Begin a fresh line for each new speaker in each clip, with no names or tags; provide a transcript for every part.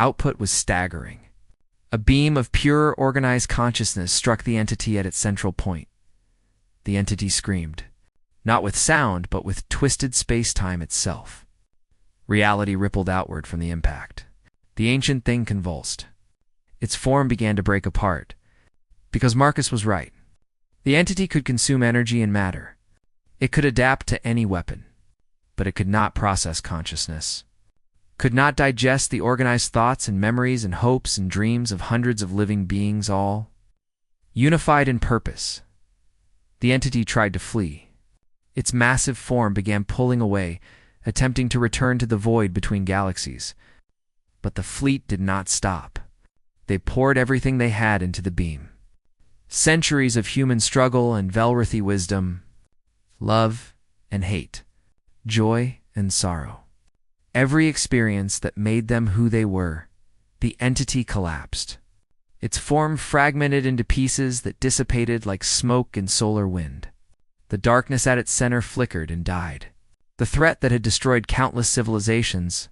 output was staggering. A beam of pure, organized consciousness struck the entity at its central point. The entity screamed, not with sound, but with twisted space-time itself. Reality rippled outward from the impact. The ancient thing convulsed. Its form began to break apart. Because Marcus was right. The entity could consume energy and matter. It could adapt to any weapon. But it could not process consciousness. Could not digest the organized thoughts and memories and hopes and dreams of hundreds of living beings, all unified in purpose. The entity tried to flee. Its massive form began pulling away, attempting to return to the void between galaxies. But the fleet did not stop. They poured everything they had into the beam. Centuries of human struggle and Velrethy wisdom, love and hate, joy and sorrow. Every experience that made them who they were, the entity collapsed. Its form fragmented into pieces that dissipated like smoke in solar wind. The darkness at its center flickered and died. The threat that had destroyed countless civilizations,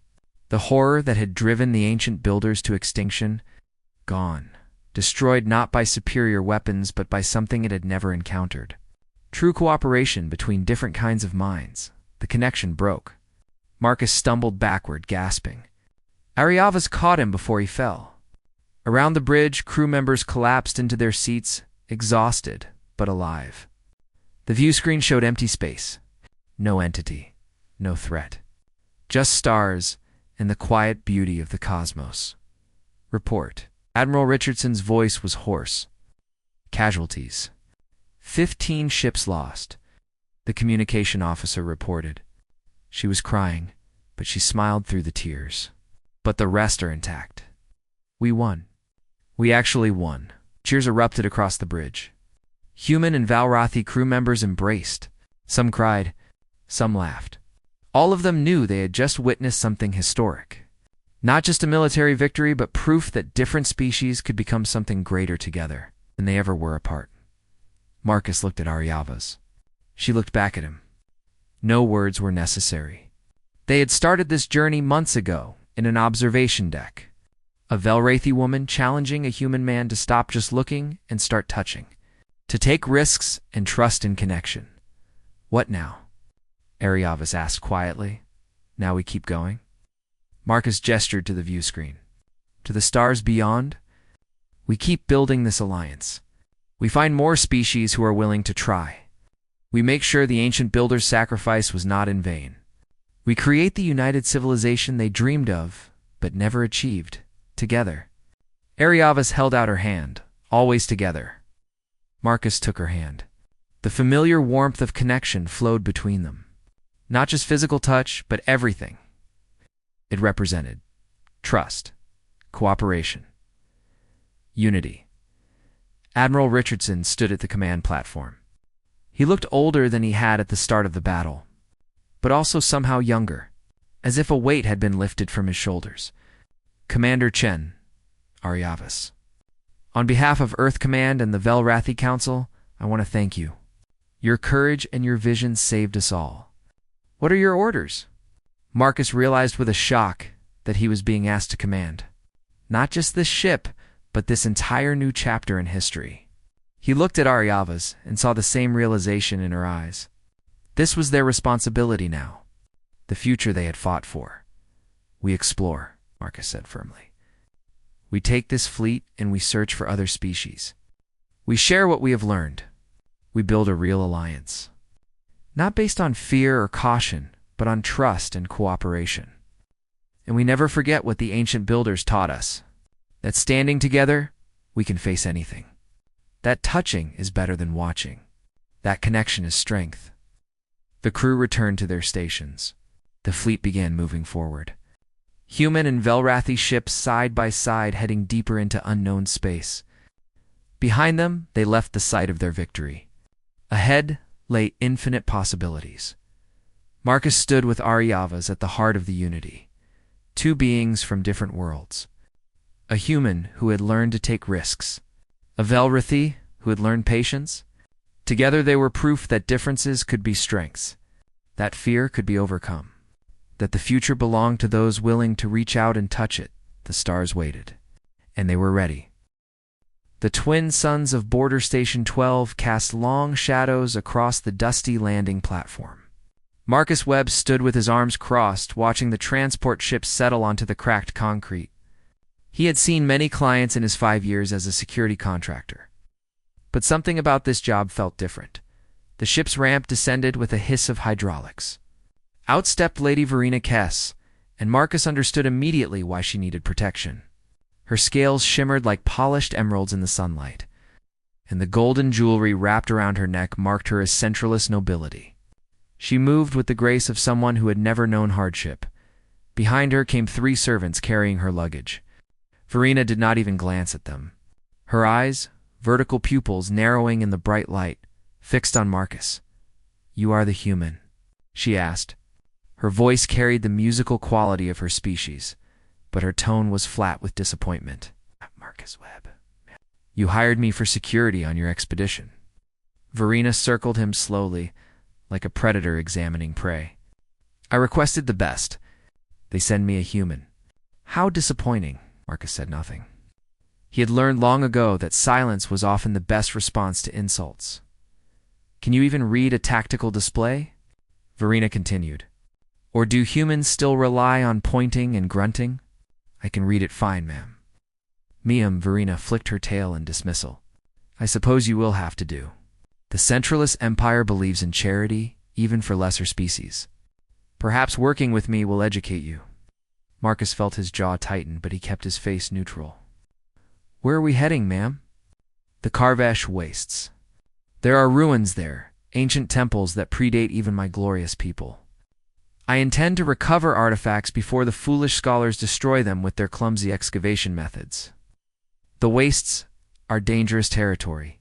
the horror that had driven the ancient builders to extinction, gone. Destroyed not by superior weapons, but by something it had never encountered. True cooperation between different kinds of minds. The connection broke. Marcus stumbled backward, gasping. Aryavas caught him before he fell. Around the bridge, crew members collapsed into their seats, exhausted, but alive. The view screen showed empty space. No entity, no threat. Just stars and the quiet beauty of the cosmos. Report. Admiral Richardson's voice was hoarse. Casualties. 15 ships lost, the communication officer reported. She was crying, but she smiled through the tears. But the rest are intact. We won. We actually won. Cheers erupted across the bridge. Human and Velrethy crew members embraced. Some cried, some laughed. All of them knew they had just witnessed something historic. Not just a military victory, but proof that different species could become something greater together than they ever were apart. Marcus looked at Aryavas. She looked back at him. No words were necessary. They had started this journey months ago in an observation deck. A Velrethy woman challenging a human man to stop just looking and start touching. To take risks and trust in connection. What now? Aryavas asked quietly. Now we keep going? Marcus gestured to the view screen. To the stars beyond? We keep building this alliance. We find more species who are willing to try. We make sure the ancient builders' sacrifice was not in vain. We create the united civilization they dreamed of, but never achieved, together. Aryavas held out her hand, always together. Marcus took her hand. The familiar warmth of connection flowed between them. Not just physical touch, but everything. It represented trust, cooperation, unity. Admiral Richardson stood at the command platform. He looked older than he had at the start of the battle, but also somehow younger, as if a weight had been lifted from his shoulders. Commander Chen, Aryavas. On behalf of Earth Command and the Velrethy Council, I want to thank you. Your courage and your vision saved us all. What are your orders? Marcus realized with a shock that he was being asked to command. Not just this ship, but this entire new chapter in history. He looked at Aryavas and saw the same realization in her eyes. This was their responsibility now. The future they had fought for. We explore, Marcus said firmly. We take this fleet and we search for other species. We share what we have learned. We build a real alliance. Not based on fear or caution, but on trust and cooperation. And we never forget what the ancient builders taught us. That standing together, we can face anything. That touching is better than watching. That connection is strength. The crew returned to their stations. The fleet began moving forward. Human and Velrethy ships side by side heading deeper into unknown space. Behind them, they left the site of their victory. Ahead lay infinite possibilities. Marcus stood with Aryavas at the heart of the unity. Two beings from different worlds. A human who had learned to take risks. A Velrethy who had learned patience. Together they were proof that differences could be strengths. That fear could be overcome. That the future belonged to those willing to reach out and touch it. The stars waited, and they were ready. The twin suns of Border Station 12 cast long shadows across the dusty landing platform. Marcus Webb stood with his arms crossed, watching the transport ship settle onto the cracked concrete. He had seen many clients in his 5 years as a security contractor. But something about this job felt different. The ship's ramp descended with a hiss of hydraulics. Out stepped Lady Verena Kess, and Marcus understood immediately why she needed protection. Her scales shimmered like polished emeralds in the sunlight, and the golden jewelry wrapped around her neck marked her essentialist nobility. She moved with the grace of someone who had never known hardship. Behind her came 3 servants carrying her luggage. Verena did not even glance at them. Her eyes, vertical pupils narrowing in the bright light, fixed on Marcus. "You are the human?" she asked. Her voice carried the musical quality of her species, but her tone was flat with disappointment. "Marcus Webb, you hired me for security on your expedition." Verena circled him slowly, like a predator examining prey. "I requested the best. They send me a human." "How disappointing." Marcus said nothing. He had learned long ago that silence was often the best response to insults. "Can you even read a tactical display?" Verena continued. "Or do humans still rely on pointing and grunting?" "I can read it fine, ma'am." "Ma'am," Verena flicked her tail in dismissal. "I suppose you will have to do. The Centralist Empire believes in charity, even for lesser species. Perhaps working with me will educate you." Marcus felt his jaw tighten, but he kept his face neutral. "Where are we heading, ma'am?" "The Karvesh Wastes. There are ruins there, ancient temples that predate even my glorious people. I intend to recover artifacts before the foolish scholars destroy them with their clumsy excavation methods. The Wastes are dangerous territory.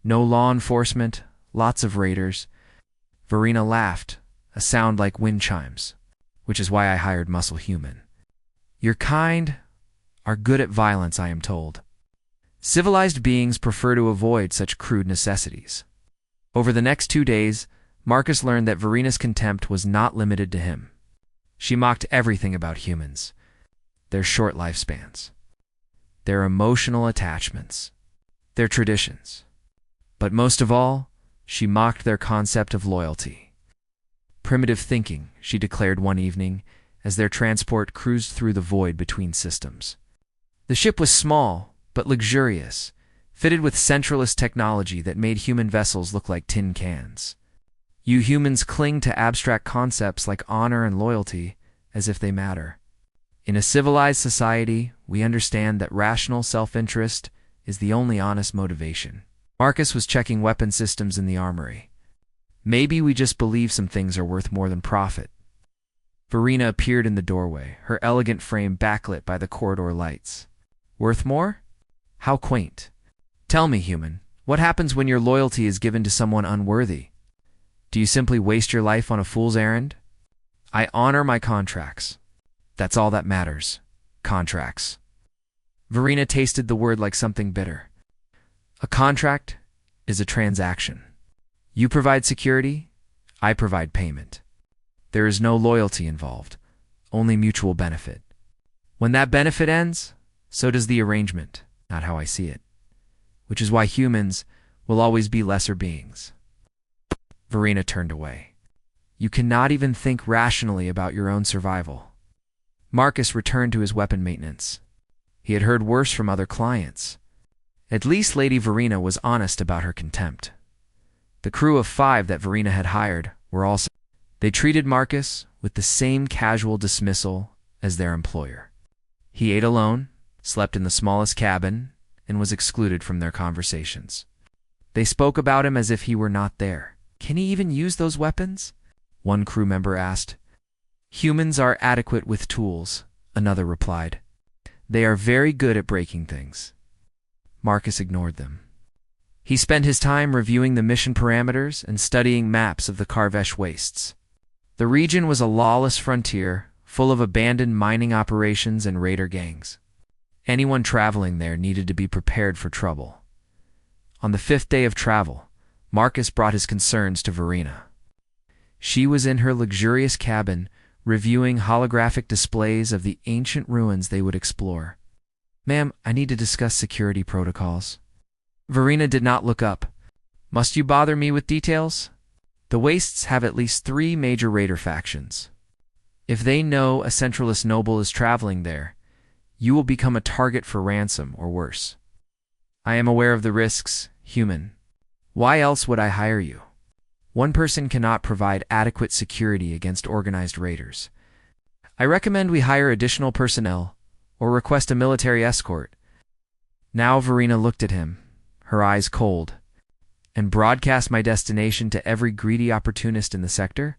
No law enforcement, lots of raiders." Verena laughed, a sound like wind chimes, "which is why I hired Muscle Human. Your kind are good at violence, I am told. Civilized beings prefer to avoid such crude necessities." Over the next 2 days, Marcus learned that Verena's contempt was not limited to him. She mocked everything about humans: their short lifespans, their emotional attachments, their traditions. But most of all, she mocked their concept of loyalty. "Primitive thinking," she declared one evening, as their transport cruised through the void between systems. The ship was small, but luxurious, fitted with centralist technology that made human vessels look like tin cans. "You humans cling to abstract concepts like honor and loyalty as if they matter. In a civilized society, we understand that rational self-interest is the only honest motivation." Marcus was checking weapon systems in the armory. "Maybe we just believe some things are worth more than profit." Verena appeared in the doorway, her elegant frame backlit by the corridor lights. "Worth more? How quaint. Tell me, human, what happens when your loyalty is given to someone unworthy? Do you simply waste your life on a fool's errand?" "I honor my contracts. That's all that matters. Contracts." Verena tasted the word like something bitter. A contract is a transaction. You provide security, I provide payment. There is no loyalty involved, only mutual benefit. When that benefit ends, so does the arrangement, not how I see it. Which is why humans will always be lesser beings. Verena turned away. "You cannot even think rationally about your own survival." Marcus returned to his weapon maintenance. He had heard worse from other clients. At least Lady Verena was honest about her contempt. The crew of 5 that Verena had hired were also. They treated Marcus with the same casual dismissal as their employer. He ate alone, slept in the smallest cabin, and was excluded from their conversations. They spoke about him as if he were not there. "Can he even use those weapons?" one crew member asked. "Humans are adequate with tools," another replied. "They are very good at breaking things." Marcus ignored them. He spent his time reviewing the mission parameters and studying maps of the Karvesh Wastes. The region was a lawless frontier, full of abandoned mining operations and raider gangs. Anyone traveling there needed to be prepared for trouble. On the 5th day of travel, Marcus brought his concerns to Verena. She was in her luxurious cabin, reviewing holographic displays of the ancient ruins they would explore. "Ma'am, I need to discuss security protocols." Verena did not look up. "Must you bother me with details?" "The Wastes have at least 3 major raider factions. If they know a centralist noble is traveling there, you will become a target for ransom or worse. I am aware of the risks, human. Why else would I hire you? One person cannot provide adequate security against organized raiders. I recommend we hire additional personnel or request a military escort." Now Verena looked at him, her eyes cold. "And broadcast my destination to every greedy opportunist in the sector?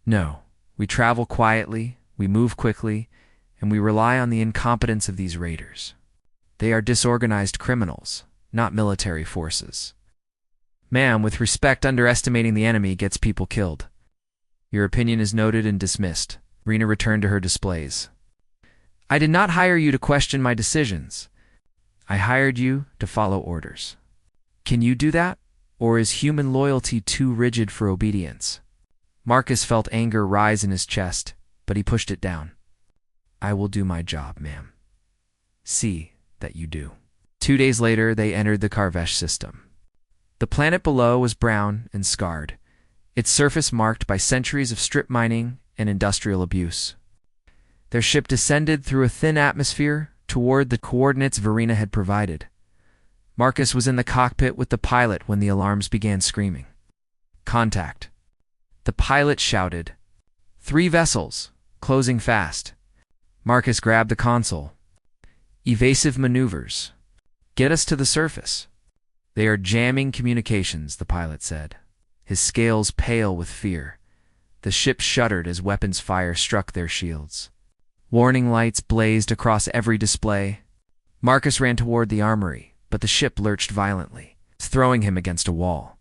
No. We travel quietly, we move quickly, and we rely on the incompetence of these raiders. They are disorganized criminals, not military forces. Ma'am, with respect, underestimating the enemy gets people killed." "Your opinion is noted and dismissed." Verena returned to her displays. "I did not hire you to question my decisions. I hired you to follow orders. Can you do that, or is human loyalty too rigid for obedience?" Marcus felt anger rise in his chest, but he pushed it down. "I will do my job, ma'am." "See that you do." 2 days later, they entered the Karvesh system. The planet below was brown and scarred, its surface marked by centuries of strip mining and industrial abuse. Their ship descended through a thin atmosphere toward the coordinates Verena had provided. Marcus was in the cockpit with the pilot when the alarms began screaming. "Contact." The pilot shouted. 3 vessels, closing fast." Marcus grabbed the console. "Evasive maneuvers. Get us to the surface." "They are jamming communications," the pilot said, his scales pale with fear. The ship shuddered as weapons fire struck their shields. Warning lights blazed across every display. Marcus ran toward the armory, but the ship lurched violently, throwing him against a wall.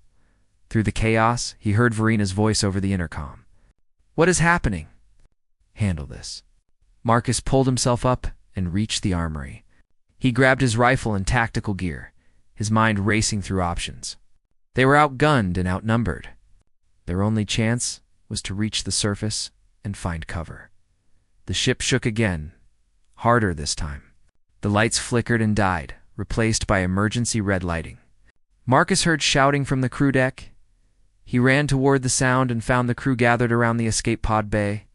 Through the chaos, he heard Verena's voice over the intercom. "What is happening?" "Handle this." Marcus pulled himself up and reached the armory. He grabbed his rifle and tactical gear, his mind racing through options. They were outgunned and outnumbered. Their only chance was to reach the surface and find cover. The ship shook again, harder this time. The lights flickered and died, replaced by emergency red lighting. Marcus heard shouting from the crew deck. He ran toward the sound and found the crew gathered around the escape pod bay.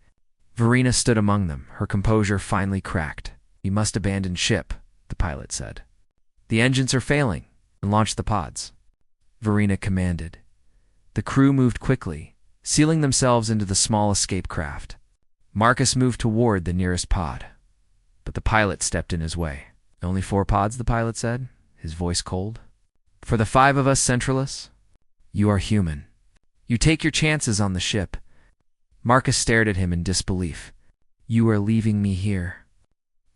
Verena stood among them, her composure finally cracked. "We must abandon ship," the pilot said. "The engines are failing, and launch the pods," Verena commanded. The crew moved quickly, sealing themselves into the small escape craft. Marcus moved toward the nearest pod, but the pilot stepped in his way. "Only 4 pods, the pilot said, his voice cold. "For the 5 of us Centralists, you are human. You take your chances on the ship." Marcus stared at him in disbelief. "You are leaving me here."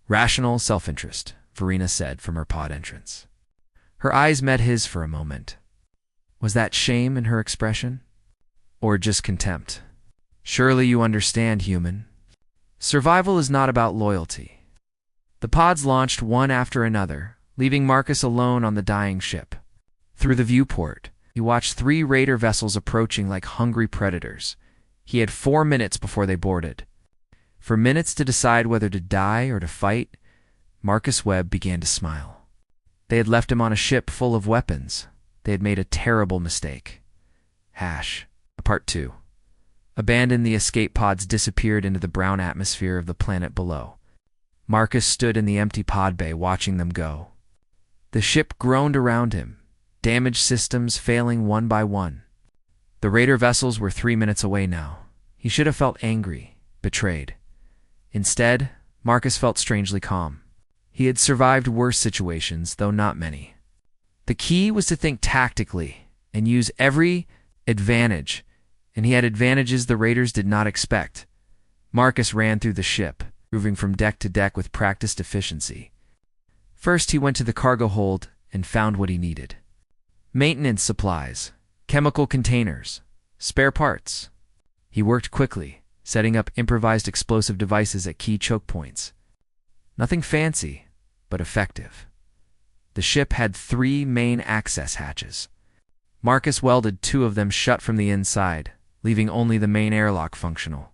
"Rational self-interest," Verena said from her pod entrance. Her eyes met his for a moment. Was that shame in her expression? Or just contempt? "Surely you understand, human. Survival is not about loyalty." The pods launched one after another, leaving Marcus alone on the dying ship. Through the viewport, he watched 3 raider vessels approaching like hungry predators. He had 4 minutes before they boarded. For minutes to decide whether to die or to fight, Marcus Webb began to smile. They had left him on a ship full of weapons. They had made a terrible mistake. Part 2. Abandoned, the escape pods disappeared into the brown atmosphere of the planet below. Marcus stood in the empty pod bay watching them go. The ship groaned around him, damaged systems failing one by one. The raider vessels were 3 minutes away now. He should have felt angry, betrayed. Instead, Marcus felt strangely calm. He had survived worse situations, though not many. The key was to think tactically and use every advantage, and he had advantages the raiders did not expect. Marcus ran through the ship, moving from deck to deck with practiced efficiency. First, he went to the cargo hold and found what he needed. Maintenance supplies, chemical containers, spare parts. He worked quickly, setting up improvised explosive devices at key choke points. Nothing fancy, but effective. The ship had 3 main access hatches. Marcus welded 2 of them shut from the inside, leaving only the main airlock functional.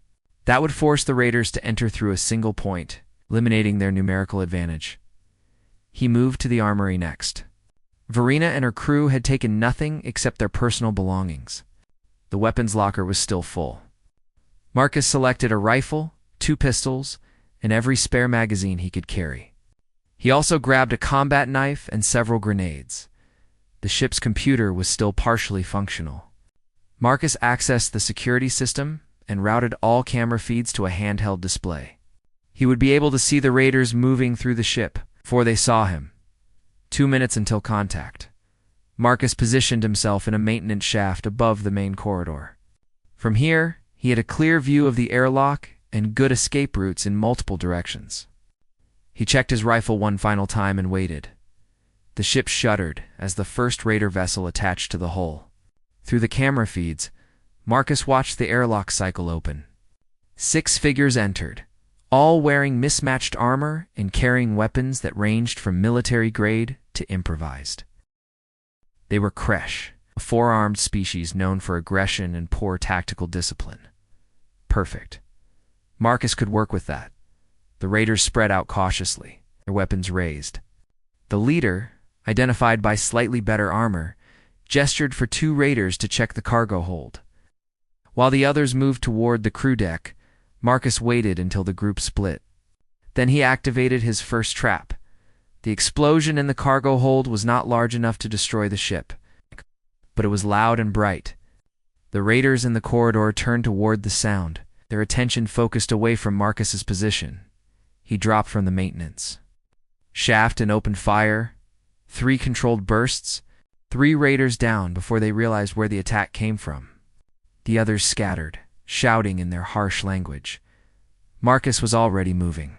That would force the raiders to enter through a single point, eliminating their numerical advantage. He moved to the armory next. Verena and her crew had taken nothing except their personal belongings. The weapons locker was still full. Marcus selected a rifle, 2 pistols, and every spare magazine he could carry. He also grabbed a combat knife and several grenades. The ship's computer was still partially functional. Marcus accessed the security system and routed all camera feeds to a handheld display. He would be able to see the raiders moving through the ship before they saw him. 2 minutes until contact. Marcus positioned himself in a maintenance shaft above the main corridor. From here, he had a clear view of the airlock and good escape routes in multiple directions. He checked his rifle one final time and waited. The ship shuddered as the first raider vessel attached to the hull. Through the camera feeds, Marcus watched the airlock cycle open. 6 figures entered, all wearing mismatched armor and carrying weapons that ranged from military-grade to improvised. They were Kresh, a 4-armed species known for aggression and poor tactical discipline. Perfect. Marcus could work with that. The raiders spread out cautiously, their weapons raised. The leader, identified by slightly better armor, gestured for 2 raiders to check the cargo hold. While the others moved toward the crew deck, Marcus waited until the group split. Then he activated his first trap. The explosion in the cargo hold was not large enough to destroy the ship, but it was loud and bright. The raiders in the corridor turned toward the sound, their attention focused away from Marcus's position. He dropped from the maintenance shaft and opened fire. 3 controlled bursts, 3 raiders down before they realized where the attack came from. The others scattered, shouting in their harsh language. Marcus was already moving.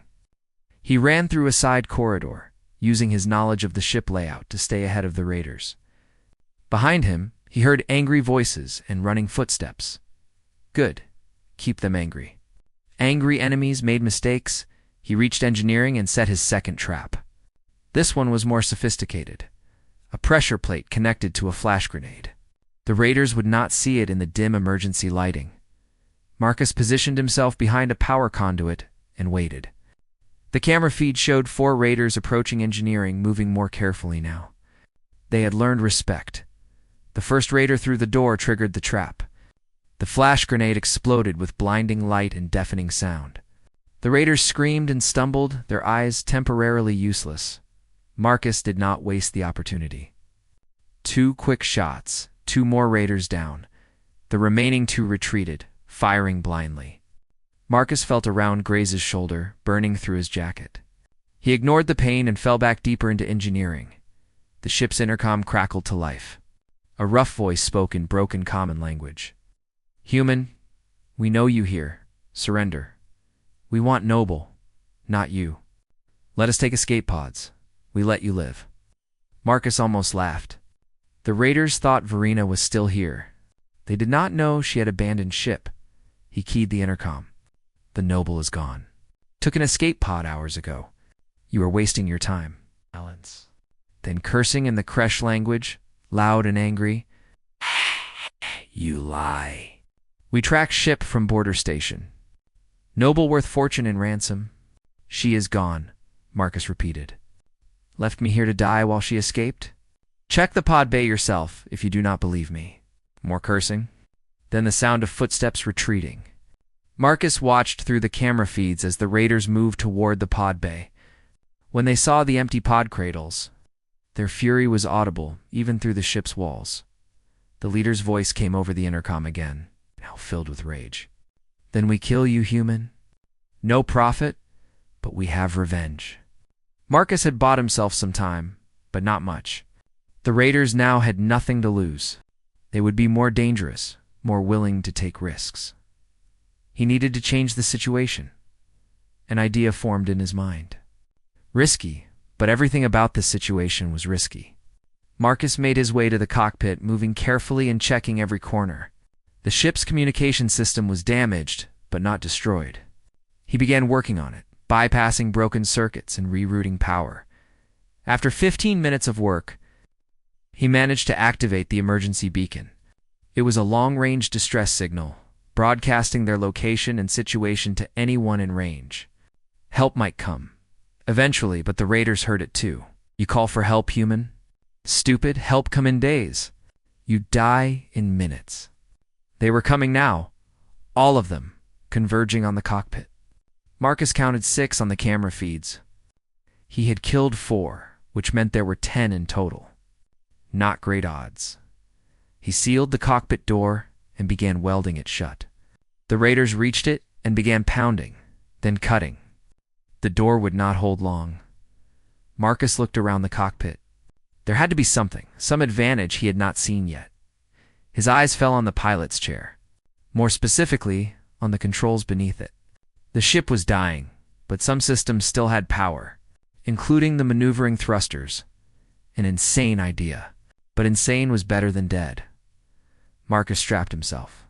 He ran through a side corridor, using his knowledge of the ship layout to stay ahead of the raiders. Behind him, he heard angry voices and running footsteps. Good. Keep them angry. Angry enemies made mistakes. He reached engineering and set his second trap. This one was more sophisticated. A pressure plate connected to a flash grenade. The raiders would not see it in the dim emergency lighting. Marcus positioned himself behind a power conduit and waited. The camera feed showed 4 raiders approaching engineering, moving more carefully now. They had learned respect. The first raider through the door triggered the trap. The flash grenade exploded with blinding light and deafening sound. The raiders screamed and stumbled, their eyes temporarily useless. Marcus did not waste the opportunity. 2 quick shots, 2 more raiders down. The remaining 2 retreated, firing blindly. Marcus felt a round graze his shoulder, burning through his jacket. He ignored the pain and fell back deeper into engineering. The ship's intercom crackled to life. A rough voice spoke in broken common language. "Human, we know you here. Surrender. We want Noble, not you. Let us take escape pods. We let you live." Marcus almost laughed. The raiders thought Verena was still here. They did not know she had abandoned ship. He keyed the intercom. "The Noble is gone. Took an escape pod hours ago. You are wasting your time." Silence. Then cursing in the Kresh language, loud and angry. "You lie. We tracked ship from border station. Noble worth fortune in ransom. She is gone," Marcus repeated. "Left me here to die while she escaped? Check the pod bay yourself if you do not believe me." More cursing. Then the sound of footsteps retreating. Marcus watched through the camera feeds as the raiders moved toward the pod bay. When they saw the empty pod cradles, their fury was audible even through the ship's walls. The leader's voice came over the intercom again, now filled with rage. "Then we kill you, human? No profit, but we have revenge." Marcus had bought himself some time, but not much. The raiders now had nothing to lose. They would be more dangerous, more willing to take risks. He needed to change the situation. An idea formed in his mind. Risky, but everything about this situation was risky. Marcus made his way to the cockpit, moving carefully and checking every corner. The ship's communication system was damaged, but not destroyed. He began working on it, bypassing broken circuits and rerouting power. After 15 minutes of work, he managed to activate the emergency beacon. It was a long-range distress signal, broadcasting their location and situation to anyone in range. Help might come. Eventually, but the raiders heard it too. You call for help, human? Stupid, help come in days. You die in minutes. They were coming now, all of them, converging on the cockpit. Marcus counted 6 on the camera feeds. He had killed 4, which meant there were 10 in total. Not great odds. He sealed the cockpit door and began welding it shut. The raiders reached it and began pounding, then cutting. The door would not hold long. Marcus looked around the cockpit. There had to be something, some advantage he had not seen yet. His eyes fell on the pilot's chair, more specifically, on the controls beneath it. The ship was dying, but some systems still had power, including the maneuvering thrusters. An insane idea, but insane was better than dead. Marcus strapped himself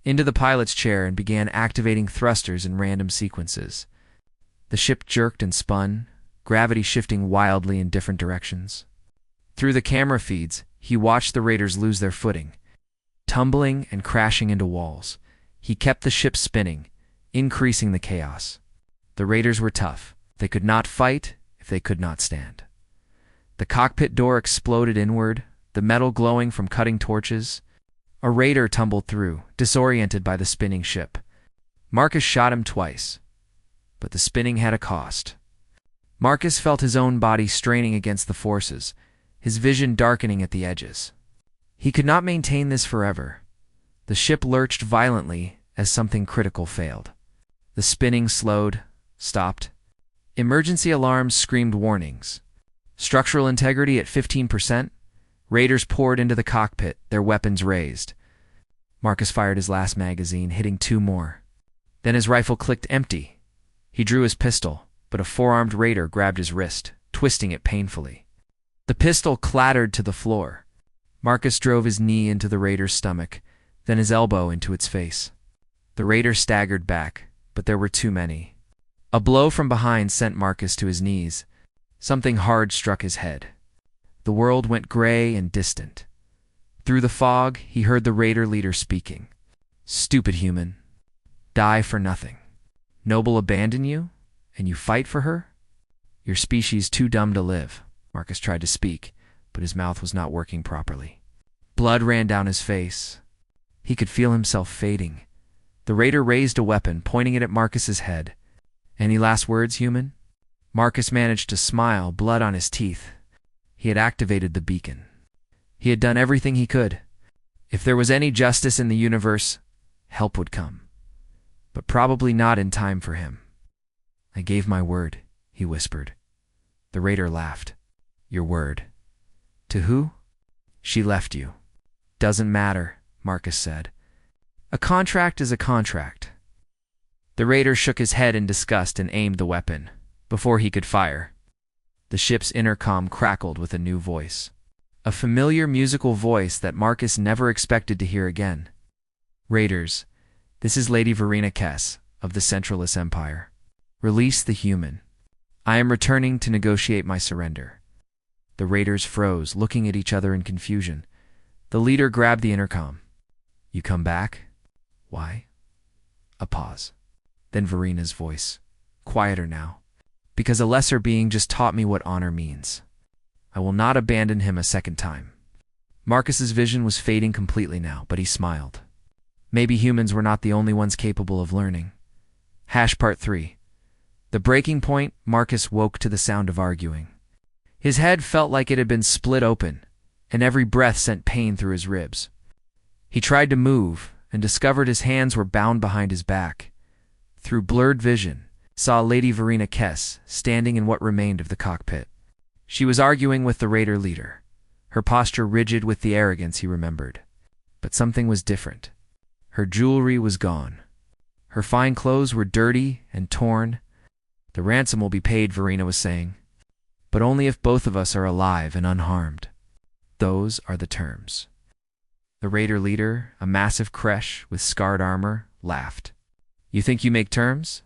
into the pilot's chair and began activating thrusters in random sequences. The ship jerked and spun, gravity shifting wildly in different directions. Through the camera feeds, he watched the raiders lose their footing, tumbling and crashing into walls. He kept the ship spinning, increasing the chaos. The raiders were tough. They could not fight if they could not stand. The cockpit door exploded inward, the metal glowing from cutting torches. A raider tumbled through, disoriented by the spinning ship. Marcus shot him twice, but the spinning had a cost. Marcus felt his own body straining against the forces, his vision darkening at the edges. He could not maintain this forever. The ship lurched violently as something critical failed. The spinning slowed, stopped. Emergency alarms screamed warnings. Structural integrity at 15%. Raiders poured into the cockpit, their weapons raised. Marcus fired his last magazine, hitting 2 more. Then his rifle clicked empty. He drew his pistol, but a 4-armed raider grabbed his wrist, twisting it painfully. The pistol clattered to the floor. Marcus drove his knee into the raider's stomach, then his elbow into its face. The raider staggered back, but there were too many. A blow from behind sent Marcus to his knees. Something hard struck his head. The world went gray and distant. Through the fog, he heard the raider leader speaking. Stupid human. Die for nothing. Noble abandon you, and you fight for her? Your species too dumb to live. Marcus tried to speak, but his mouth was not working properly. Blood ran down his face. He could feel himself fading. The raider raised a weapon, pointing it at Marcus's head. Any last words, human? Marcus managed to smile, blood on his teeth. He had activated the beacon. He had done everything he could. If there was any justice in the universe, help would come. But probably not in time for him. I gave my word, he whispered. The raider laughed. Your word. To who? She left you. Doesn't matter, Marcus said. A contract is a contract. The raider shook his head in disgust and aimed the weapon. Before he could fire, the ship's intercom crackled with a new voice. A familiar musical voice that Marcus never expected to hear again. Raiders, this is Lady Verena Kess of the Centralist Empire. Release the human. I am returning to negotiate my surrender. The raiders froze, looking at each other in confusion. The leader grabbed the intercom. You come back? Why? A pause. Then Verena's voice, quieter now. Because a lesser being just taught me what honor means. I will not abandon him a second time. Marcus's vision was fading completely now, but he smiled. Maybe humans were not the only ones capable of learning. Part 3. The breaking point, Marcus woke to the sound of arguing. His head felt like it had been split open, and every breath sent pain through his ribs. He tried to move, and discovered his hands were bound behind his back. Through blurred vision, saw Lady Verena Kess standing in what remained of the cockpit. She was arguing with the raider leader, her posture rigid with the arrogance he remembered. But something was different. Her jewelry was gone. Her fine clothes were dirty and torn. The ransom will be paid, Verena was saying, but only if both of us are alive and unharmed. Those are the terms. The raider leader, a massive Kresh with scarred armor, laughed. You think you make terms?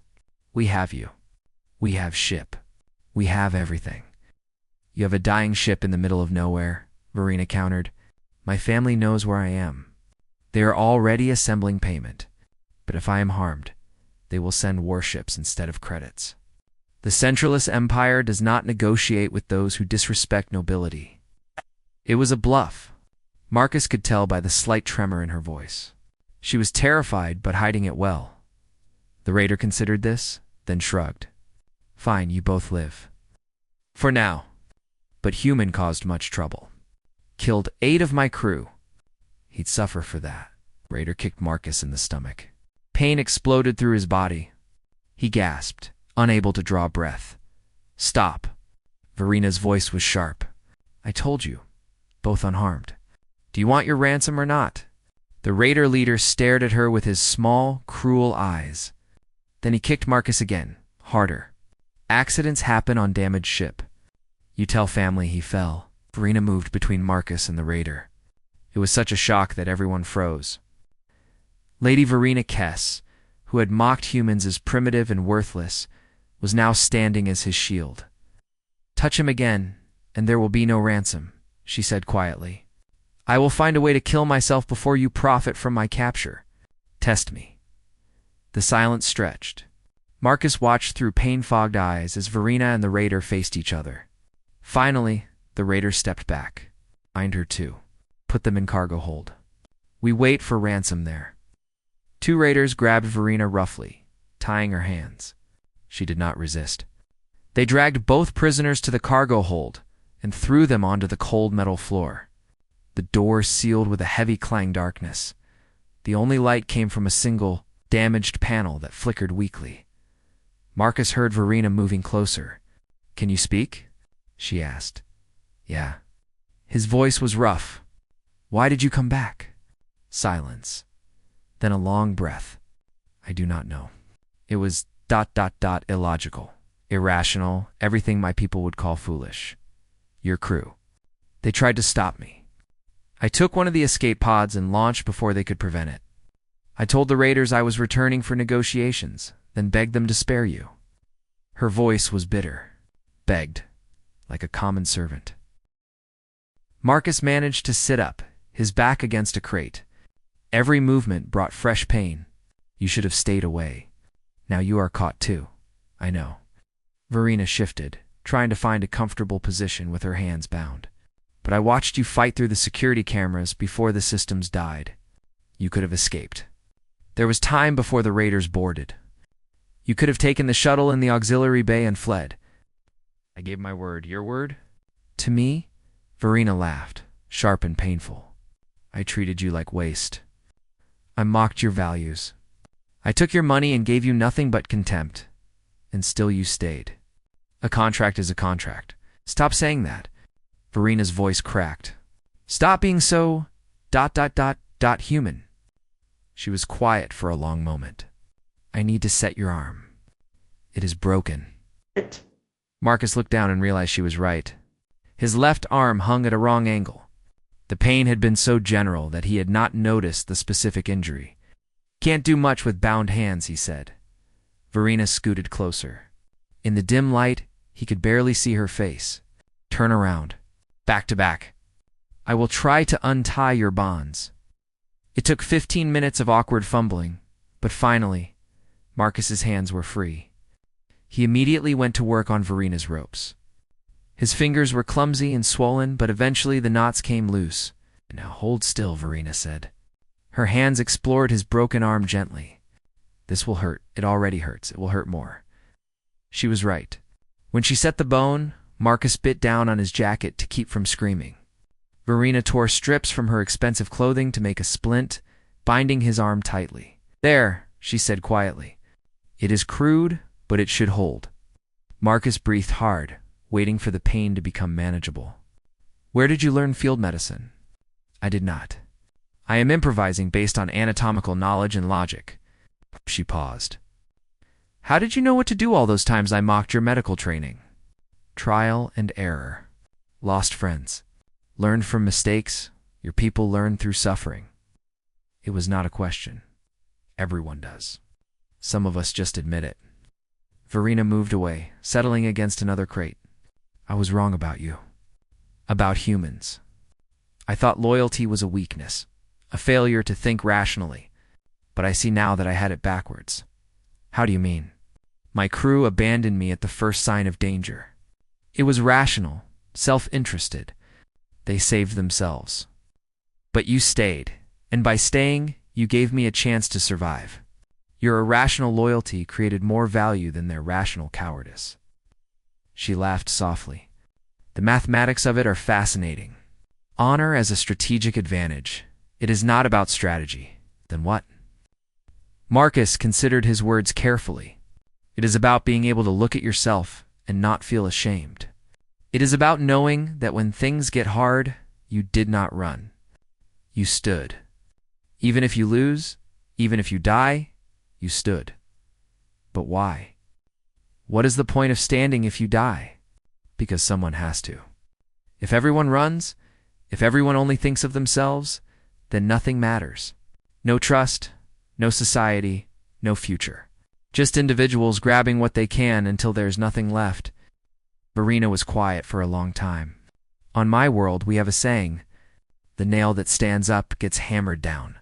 We have you. We have ship. We have everything. You have a dying ship in the middle of nowhere, Verena countered. My family knows where I am. They are already assembling payment. But if I am harmed, they will send warships instead of credits. The Centralist Empire does not negotiate with those who disrespect nobility. It was a bluff. Marcus could tell by the slight tremor in her voice. She was terrified, but hiding it well. The raider considered this, then shrugged. Fine, you both live. For now. But human caused much trouble. Killed 8 of my crew. He'd suffer for that. Raider kicked Marcus in the stomach. Pain exploded through his body. He gasped, unable to draw breath. Stop. Verina's voice was sharp. I told you, both unharmed. Do you want your ransom or not? The raider leader stared at her with his small, cruel eyes. Then he kicked Marcus again, harder. Accidents happen on damaged ship. You tell family he fell. Verina moved between Marcus and the raider. It was such a shock that everyone froze. Lady Verina Kess, who had mocked humans as primitive and worthless, was now standing as his shield. Touch him again, and there will be no ransom, she said quietly. I will find a way to kill myself before you profit from my capture. Test me. The silence stretched. Marcus watched through pain-fogged eyes as Verina and the raider faced each other. Finally, the raider stepped back. Find her too. Put them in cargo hold. We wait for ransom there. 2 raiders grabbed Verina roughly, tying her hands. She did not resist. They dragged both prisoners to the cargo hold and threw them onto the cold metal floor. The door sealed with a heavy clang darkness. The only light came from a single, damaged panel that flickered weakly. Marcus heard Verina moving closer. Can you speak? She asked. Yeah. His voice was rough. Why did you come back? Silence. Then a long breath. I do not know. It was ... illogical, irrational, everything my people would call foolish. Your crew. They tried to stop me. I took one of the escape pods and launched before they could prevent it. I told the raiders I was returning for negotiations, then begged them to spare you. Her voice was bitter. Begged, like a common servant. Marcus managed to sit up, his back against a crate. Every movement brought fresh pain. You should have stayed away. Now you are caught too. I know. Verina shifted, trying to find a comfortable position with her hands bound. But I watched you fight through the security cameras before the systems died. You could have escaped. There was time before the raiders boarded. You could have taken the shuttle in the auxiliary bay and fled. I gave my word. Your word? To me? Verina laughed, sharp and painful. I treated you like waste. I mocked your values. I took your money and gave you nothing but contempt. And still you stayed. A contract is a contract. Stop saying that. Verina's voice cracked. Stop being so ... human. She was quiet for a long moment. I need to set your arm. It is broken. Marcus looked down and realized she was right. His left arm hung at a wrong angle. The pain had been so general that he had not noticed the specific injury. Can't do much with bound hands, he said. Verina scooted closer. In the dim light, he could barely see her face. Turn around. Back to back. I will try to untie your bonds. It took 15 minutes of awkward fumbling, but finally, Marcus's hands were free. He immediately went to work on Verina's ropes. His fingers were clumsy and swollen, but eventually the knots came loose. Now hold still, Verina said. Her hands explored his broken arm gently. This will hurt. It already hurts. It will hurt more. She was right. When she set the bone, Marcus bit down on his jacket to keep from screaming. Verina tore strips from her expensive clothing to make a splint, binding his arm tightly. There, she said quietly. It is crude, but it should hold. Marcus breathed hard, waiting for the pain to become manageable. Where did you learn field medicine? I did not. I am improvising based on anatomical knowledge and logic. She paused. How did you know what to do all those times I mocked your medical training? Trial and error. Lost friends. Learned from mistakes. Your people learn through suffering. It was not a question. Everyone does. Some of us just admit it. Verina moved away, settling against another crate. I was wrong about you. About humans. I thought loyalty was a weakness. a failure to think rationally. But I see now that I had it backwards. How do you mean? My crew abandoned me at the first sign of danger. It was rational, self-interested. They saved themselves. But you stayed, and by staying, you gave me a chance to survive. Your irrational loyalty created more value than their rational cowardice. She laughed softly. The mathematics of it are fascinating. Honor as a strategic advantage. It is not about strategy. Then what? Marcus considered his words carefully. It is about being able to look at yourself and not feel ashamed. It is about knowing that when things get hard, you did not run. You stood. Even if you lose, even if you die, you stood. But why? What is the point of standing if you die? Because someone has to. If everyone runs, if everyone only thinks of themselves, then nothing matters. No trust, no society, no future. Just individuals grabbing what they can until there's nothing left. Verena was quiet for a long time. On my world, we have a saying, the nail that stands up gets hammered down.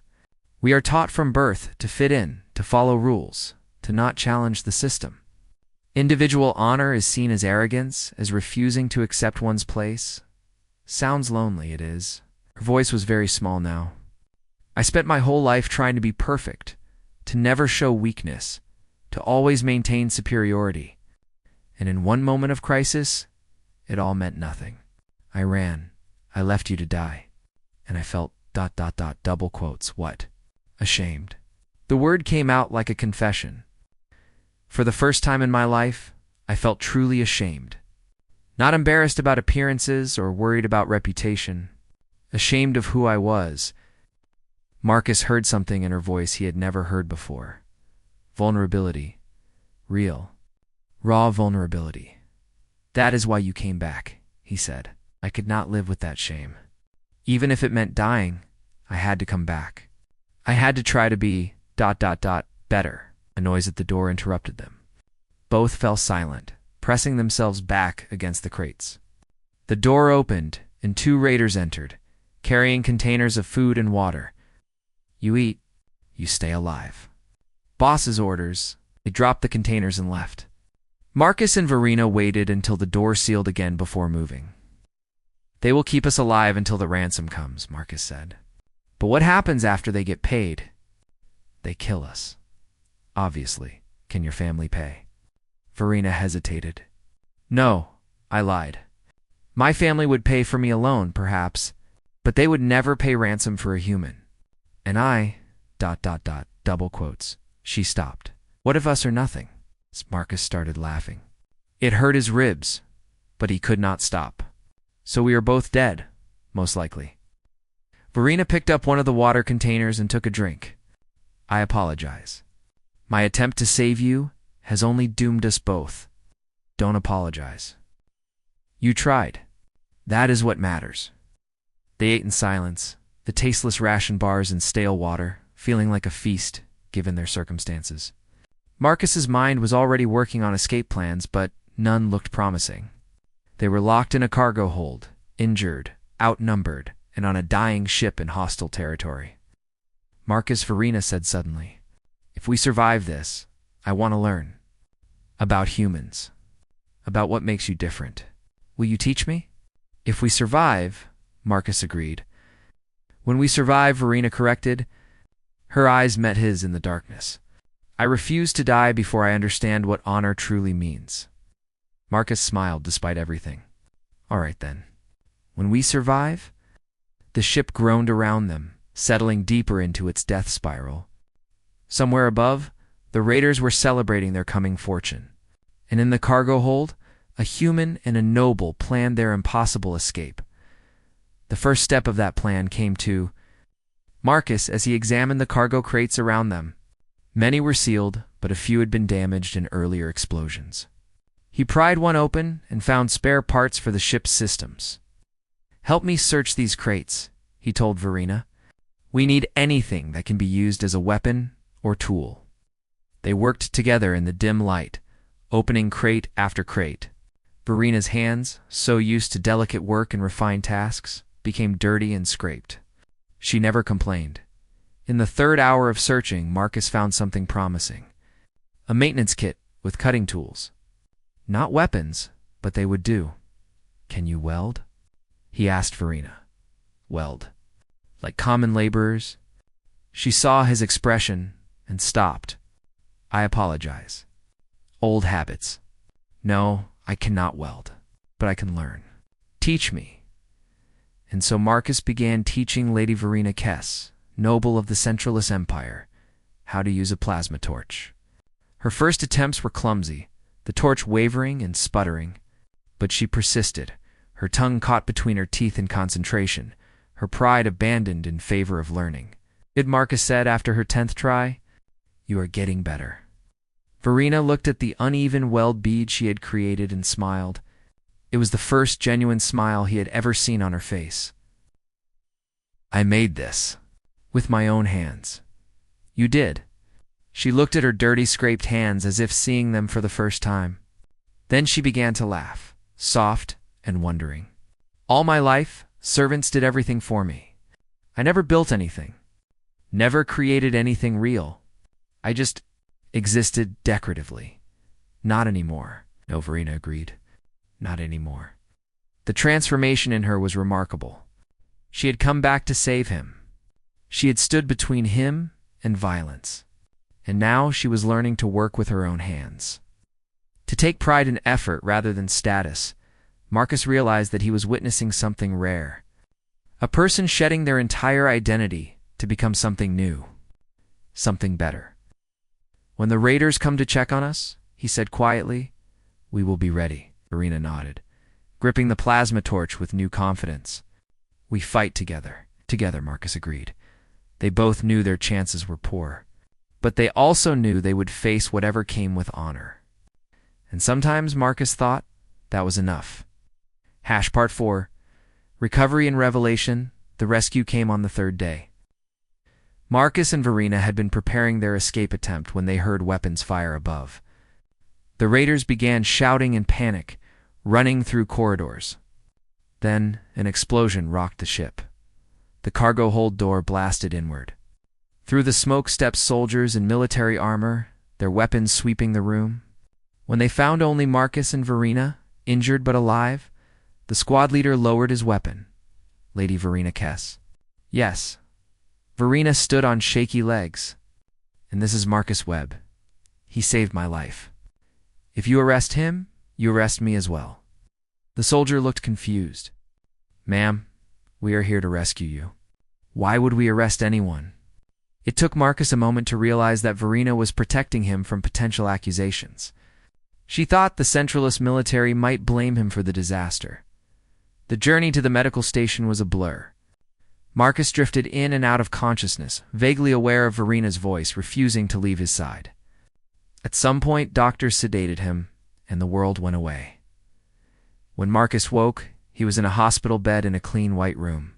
We are taught from birth to fit in, to follow rules, to not challenge the system. Individual honor is seen as arrogance, as refusing to accept one's place. Sounds lonely, it is. Her voice was very small now. I spent my whole life trying to be perfect, to never show weakness, to always maintain superiority. And in one moment of crisis, it all meant nothing. I ran. I left you to die. And I felt ... double quotes, what? Ashamed. The word came out like a confession. For the first time in my life, I felt truly ashamed. Not embarrassed about appearances or worried about reputation. Ashamed of who I was. Marcus heard something in her voice he had never heard before. Vulnerability. Real. Raw vulnerability. That is why you came back, he said. I could not live with that shame. Even if it meant dying, I had to come back. I had to try to be ... better. A noise at the door interrupted them. Both fell silent, pressing themselves back against the crates. The door opened, and 2 raiders entered, carrying containers of food and water. You eat, you stay alive. Boss's orders. They dropped the containers and left. Marcus and Verena waited until the door sealed again before moving. They will keep us alive until the ransom comes, Marcus said. But what happens after they get paid? They kill us. Obviously. Can your family pay? Verena hesitated. No, I lied. My family would pay for me alone, perhaps, but they would never pay ransom for a human. And I... double quotes. She stopped. What if us are nothing? Marcus started laughing. It hurt his ribs, but he could not stop. So we are both dead, most likely. Verena picked up one of the water containers and took a drink. I apologize. My attempt to save you has only doomed us both. Don't apologize. You tried. That is what matters. They ate in silence, the tasteless ration bars and stale water, feeling like a feast, given their circumstances. Marcus's mind was already working on escape plans, but none looked promising. They were locked in a cargo hold, injured, outnumbered, and on a dying ship in hostile territory. Marcus, Verena said suddenly, if we survive this, I want to learn. About humans. About what makes you different. Will you teach me? If we survive, Marcus agreed. When we survive, Verena corrected. Her eyes met his in the darkness. I refuse to die before I understand what honor truly means. Marcus smiled despite everything. All right then. When we survive? The ship groaned around them, settling deeper into its death spiral. Somewhere above, the raiders were celebrating their coming fortune. And in the cargo hold, a human and a noble planned their impossible escape. The first step of that plan came to Marcus as he examined the cargo crates around them. Many were sealed, but a few had been damaged in earlier explosions. He pried one open and found spare parts for the ship's systems. Help me search these crates, he told Verena. We need anything that can be used as a weapon or tool. They worked together in the dim light, opening crate after crate. Verena's hands, so used to delicate work and refined tasks, became dirty and scraped. She never complained. In the third hour of searching, Marcus found something promising. A maintenance kit with cutting tools. Not weapons, but they would do. "Can you weld?" he asked Verena. "Weld? Like common laborers?" She saw his expression and stopped. "I apologize. Old habits. No, I cannot weld, but I can learn. Teach me." And so Marcus began teaching Lady Verena Kess, noble of the Centralist Empire, how to use a plasma torch. Her first attempts were clumsy, the torch wavering and sputtering, but she persisted, her tongue caught between her teeth in concentration, her pride abandoned in favor of learning. "Good," Marcus said after her 10th try. "You are getting better." Verena looked at the uneven weld bead she had created and smiled. It was the first genuine smile he had ever seen on her face. "I made this. With my own hands." "You did?" She looked at her dirty, scraped hands as if seeing them for the first time. Then she began to laugh, soft and wondering. "All my life, servants did everything for me. I never built anything. Never created anything real. I just existed decoratively. Not anymore." "No," Verena agreed. "Not anymore." The transformation in her was remarkable. She had come back to save him. She had stood between him and violence. And now she was learning to work with her own hands. To take pride in effort rather than status, Marcus realized that he was witnessing something rare. A person shedding their entire identity to become something new. Something better. "When the raiders come to check on us," he said quietly, "we will be ready." Verena nodded, gripping the plasma torch with new confidence. "We fight together." "Together," Marcus agreed. They both knew their chances were poor, but they also knew they would face whatever came with honor. And sometimes, Marcus thought, that was enough. Part 4. Recovery and Revelation. The rescue came on the third day. Marcus and Verena had been preparing their escape attempt when they heard weapons fire above. The raiders began shouting in panic, running through corridors. Then an explosion rocked the ship. The cargo hold door blasted inward. Through the smoke stepped soldiers in military armor, their weapons sweeping the room. When they found only Marcus and Verena, injured but alive, the squad leader lowered his weapon. Lady Verena Kess. "Yes." Verena stood on shaky legs. "And this is Marcus Webb. He saved my life. If you arrest him, you arrest me as well." The soldier looked confused. "Ma'am, we are here to rescue you." "Why would we arrest anyone?" It took Marcus a moment to realize that Verena was protecting him from potential accusations. She thought the Centralist military might blame him for the disaster. The journey to the medical station was a blur. Marcus drifted in and out of consciousness, vaguely aware of Verena's voice, refusing to leave his side. At some point, doctors sedated him, and the world went away. When Marcus woke, he was in a hospital bed in a clean white room.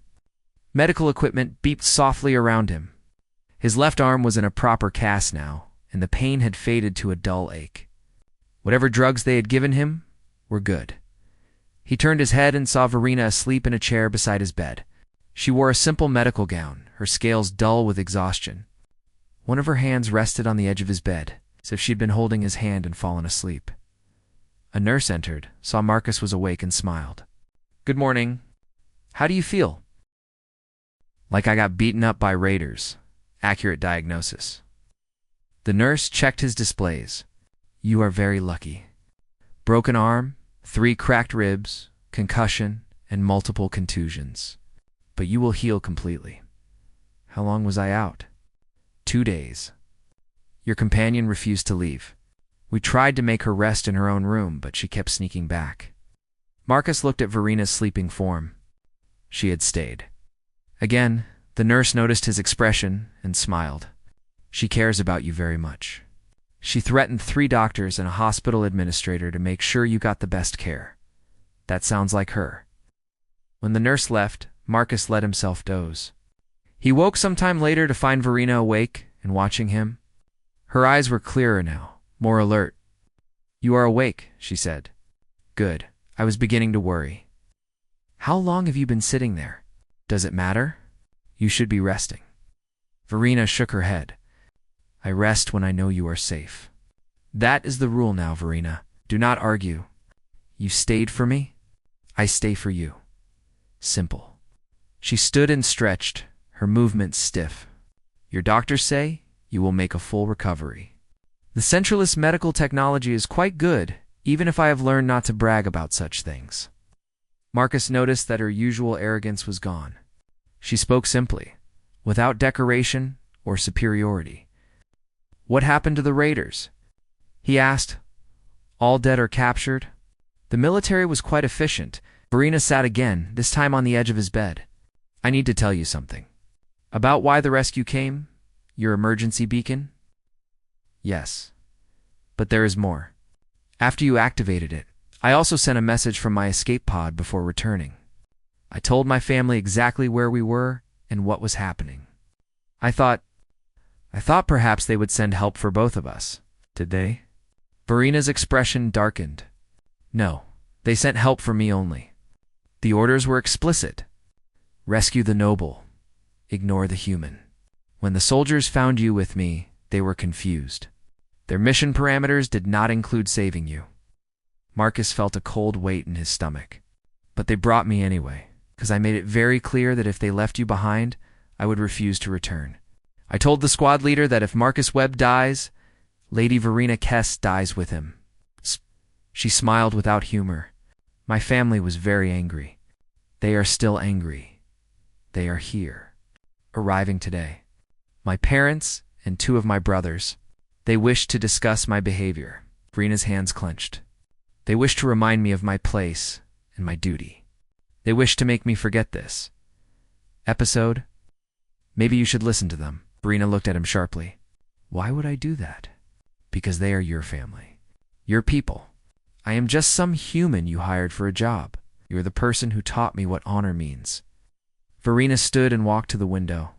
Medical equipment beeped softly around him. His left arm was in a proper cast now, and the pain had faded to a dull ache. Whatever drugs they had given him were good. He turned his head and saw Verena asleep in a chair beside his bed. She wore a simple medical gown, her scales dull with exhaustion. One of her hands rested on the edge of his bed, as if she had been holding his hand and fallen asleep. A nurse entered, saw Marcus was awake, and smiled. "Good morning. How do you feel?" "Like I got beaten up by raiders." Accurate diagnosis. The nurse checked his displays. "You are very lucky. Broken arm, 3 cracked ribs, concussion, and multiple contusions. But you will heal completely." "How long was I out?" 2 days. Your companion refused to leave. We tried to make her rest in her own room, but she kept sneaking back." Marcus looked at Verena's sleeping form. She had stayed. Again, the nurse noticed his expression and smiled. "She cares about you very much. She threatened 3 doctors and a hospital administrator to make sure you got the best care. That sounds like her." When the nurse left, Marcus let himself doze. He woke some time later to find Verena awake and watching him. Her eyes were clearer now, more alert. "You are awake," she said. "Good. I was beginning to worry." "How long have you been sitting there? Does it matter?" You should be resting. Verena shook her head. I rest when I know you are safe. That is the rule now, Verena. Do not argue. You stayed for me, I stay for you. Simple. She stood and stretched, her movements stiff. Your doctors say you will make a full recovery. The centralist medical technology is quite good, even if I have learned not to brag about such things. Marcus noticed that her usual arrogance was gone. She spoke simply, without decoration or superiority. What happened to the raiders? He asked. All dead or captured? The military was quite efficient. Verena sat again, this time on the edge of his bed. I need to tell you something. About why the rescue came? Your emergency beacon? Yes. But there is more. After you activated it, I also sent a message from my escape pod before returning. I told my family exactly where we were and what was happening. I thought perhaps they would send help for both of us. Did they? Verena's expression darkened. No, they sent help for me only. The orders were explicit. Rescue the noble. Ignore the human. When the soldiers found you with me, they were confused. Their mission parameters did not include saving you. Marcus felt a cold weight in his stomach. But they brought me anyway, because I made it very clear that if they left you behind, I would refuse to return. I told the squad leader that if Marcus Webb dies, Lady Verena Kess dies with him. She smiled without humor. My family was very angry. They are still angry. They are here, arriving today. My parents and two of my brothers, they wish to discuss my behavior. Verena's hands clenched. They wish to remind me of my place and my duty. They wish to make me forget this episode. Maybe you should listen to them. Verena looked at him sharply. Why would I do that? Because they are your family. Your people. I am just some human you hired for a job. You are the person who taught me what honor means. Verena stood and walked to the window.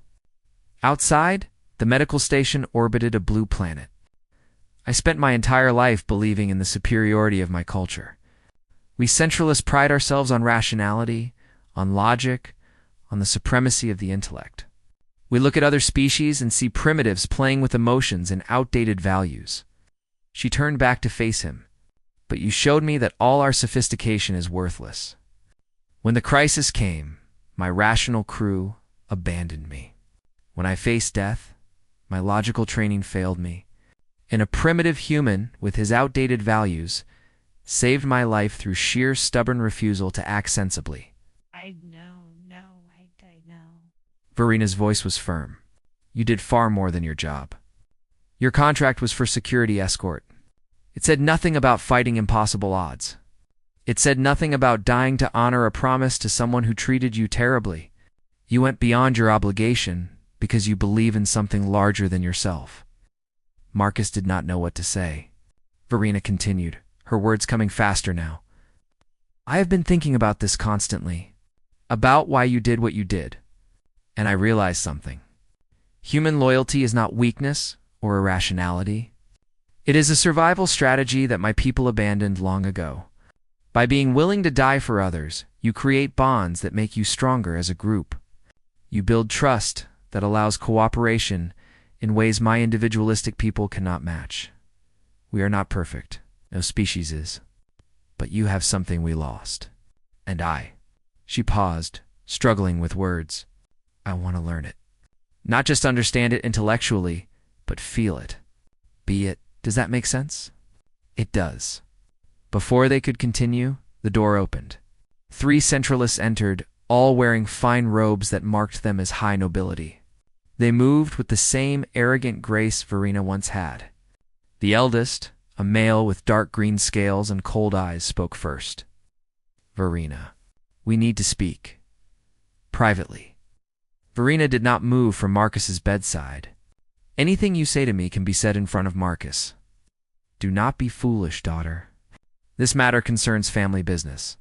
Outside, the medical station orbited a blue planet. I spent my entire life believing in the superiority of my culture. We centralists pride ourselves on rationality, on logic, on the supremacy of the intellect. We look at other species and see primitives playing with emotions and outdated values. She turned back to face him. But you showed me that all our sophistication is worthless. When the crisis came, my rational crew abandoned me. When I faced death, my logical training failed me. And a primitive human with his outdated values saved my life through sheer stubborn refusal to act sensibly. I know. Verena's voice was firm. You did far more than your job. Your contract was for security escort. It said nothing about fighting impossible odds. It said nothing about dying to honor a promise to someone who treated you terribly. You went beyond your obligation because you believe in something larger than yourself. Marcus did not know what to say. Verena continued, her words coming faster now. I have been thinking about this constantly, about why you did what you did. And I realized something. Human loyalty is not weakness or irrationality. It is a survival strategy that my people abandoned long ago. By being willing to die for others, you create bonds that make you stronger as a group. You build trust that allows cooperation in ways my individualistic people cannot match. We are not perfect, no species is. But you have something we lost. And I. She paused, struggling with words. I want to learn it. Not just understand it intellectually, but feel it. Be it. Does that make sense? It does. Before they could continue, the door opened. 3 centralists entered, all wearing fine robes that marked them as high nobility. They moved with the same arrogant grace Verena once had. The eldest, a male with dark green scales and cold eyes, spoke first. Verena, we need to speak. Privately. Verena did not move from Marcus's bedside. Anything you say to me can be said in front of Marcus. Do not be foolish, daughter. This matter concerns family business.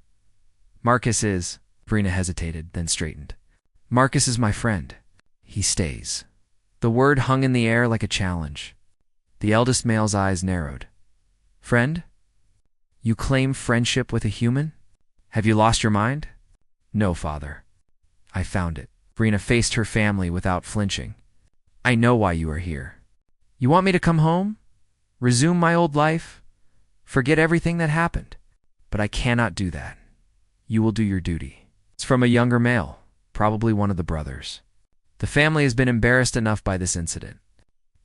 Marcus is... Verena hesitated, then straightened. Marcus is my friend. He stays. The word hung in the air like a challenge. The eldest male's eyes narrowed. Friend? You claim friendship with a human? Have you lost your mind? No, father. I found it. Verena faced her family without flinching. I know why you are here. You want me to come home? Resume my old life? Forget everything that happened? But I cannot do that. You will do your duty. It's from a younger male, probably one of the brothers. The family has been embarrassed enough by this incident.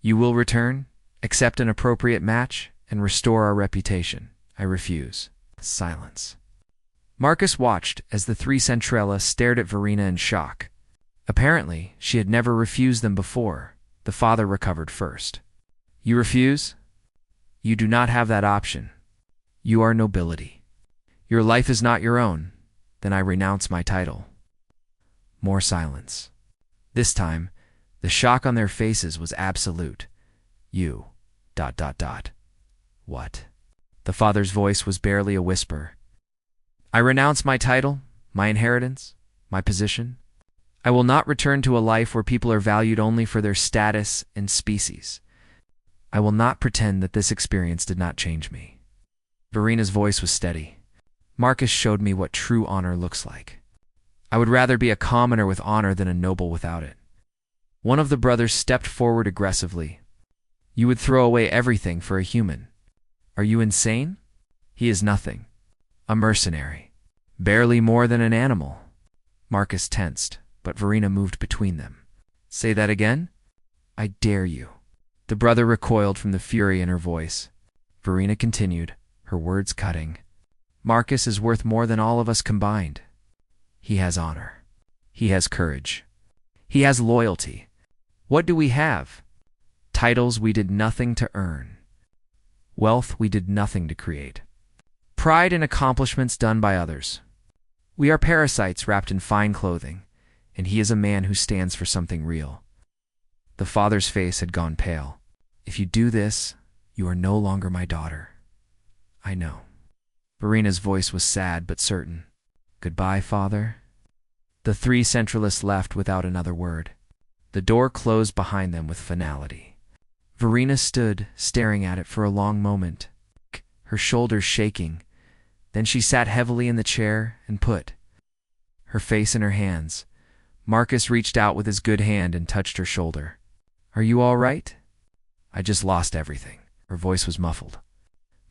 You will return, accept an appropriate match, and restore our reputation. I refuse. Silence. Marcus watched as the three Centrella stared at Verena in shock. Apparently, she had never refused them before. The father recovered first. You refuse? You do not have that option. You are nobility. Your life is not your own. Then I renounce my title. More silence. This time, the shock on their faces was absolute. You... ... What? The father's voice was barely a whisper. I renounce my title, my inheritance, my position. I will not return to a life where people are valued only for their status and species. I will not pretend that this experience did not change me. Verena's voice was steady. Marcus showed me what true honor looks like. I would rather be a commoner with honor than a noble without it. One of the brothers stepped forward aggressively. You would throw away everything for a human. Are you insane? He is nothing. A mercenary. Barely more than an animal. Marcus tensed, but Verena moved between them. Say that again? I dare you. The brother recoiled from the fury in her voice. Verena continued, her words cutting. Marcus is worth more than all of us combined. He has honor. He has courage. He has loyalty. What do we have? Titles we did nothing to earn. Wealth we did nothing to create. Pride in accomplishments done by others. We are parasites wrapped in fine clothing, and he is a man who stands for something real. The father's face had gone pale. If you do this, you are no longer my daughter. I know. Verena's voice was sad but certain. Goodbye, father. The three Centralists left without another word. The door closed behind them with finality. Verena stood, staring at it for a long moment, her shoulders shaking. Then she sat heavily in the chair and put her face in her hands. Marcus reached out with his good hand and touched her shoulder. Are you all right? I just lost everything. Her voice was muffled.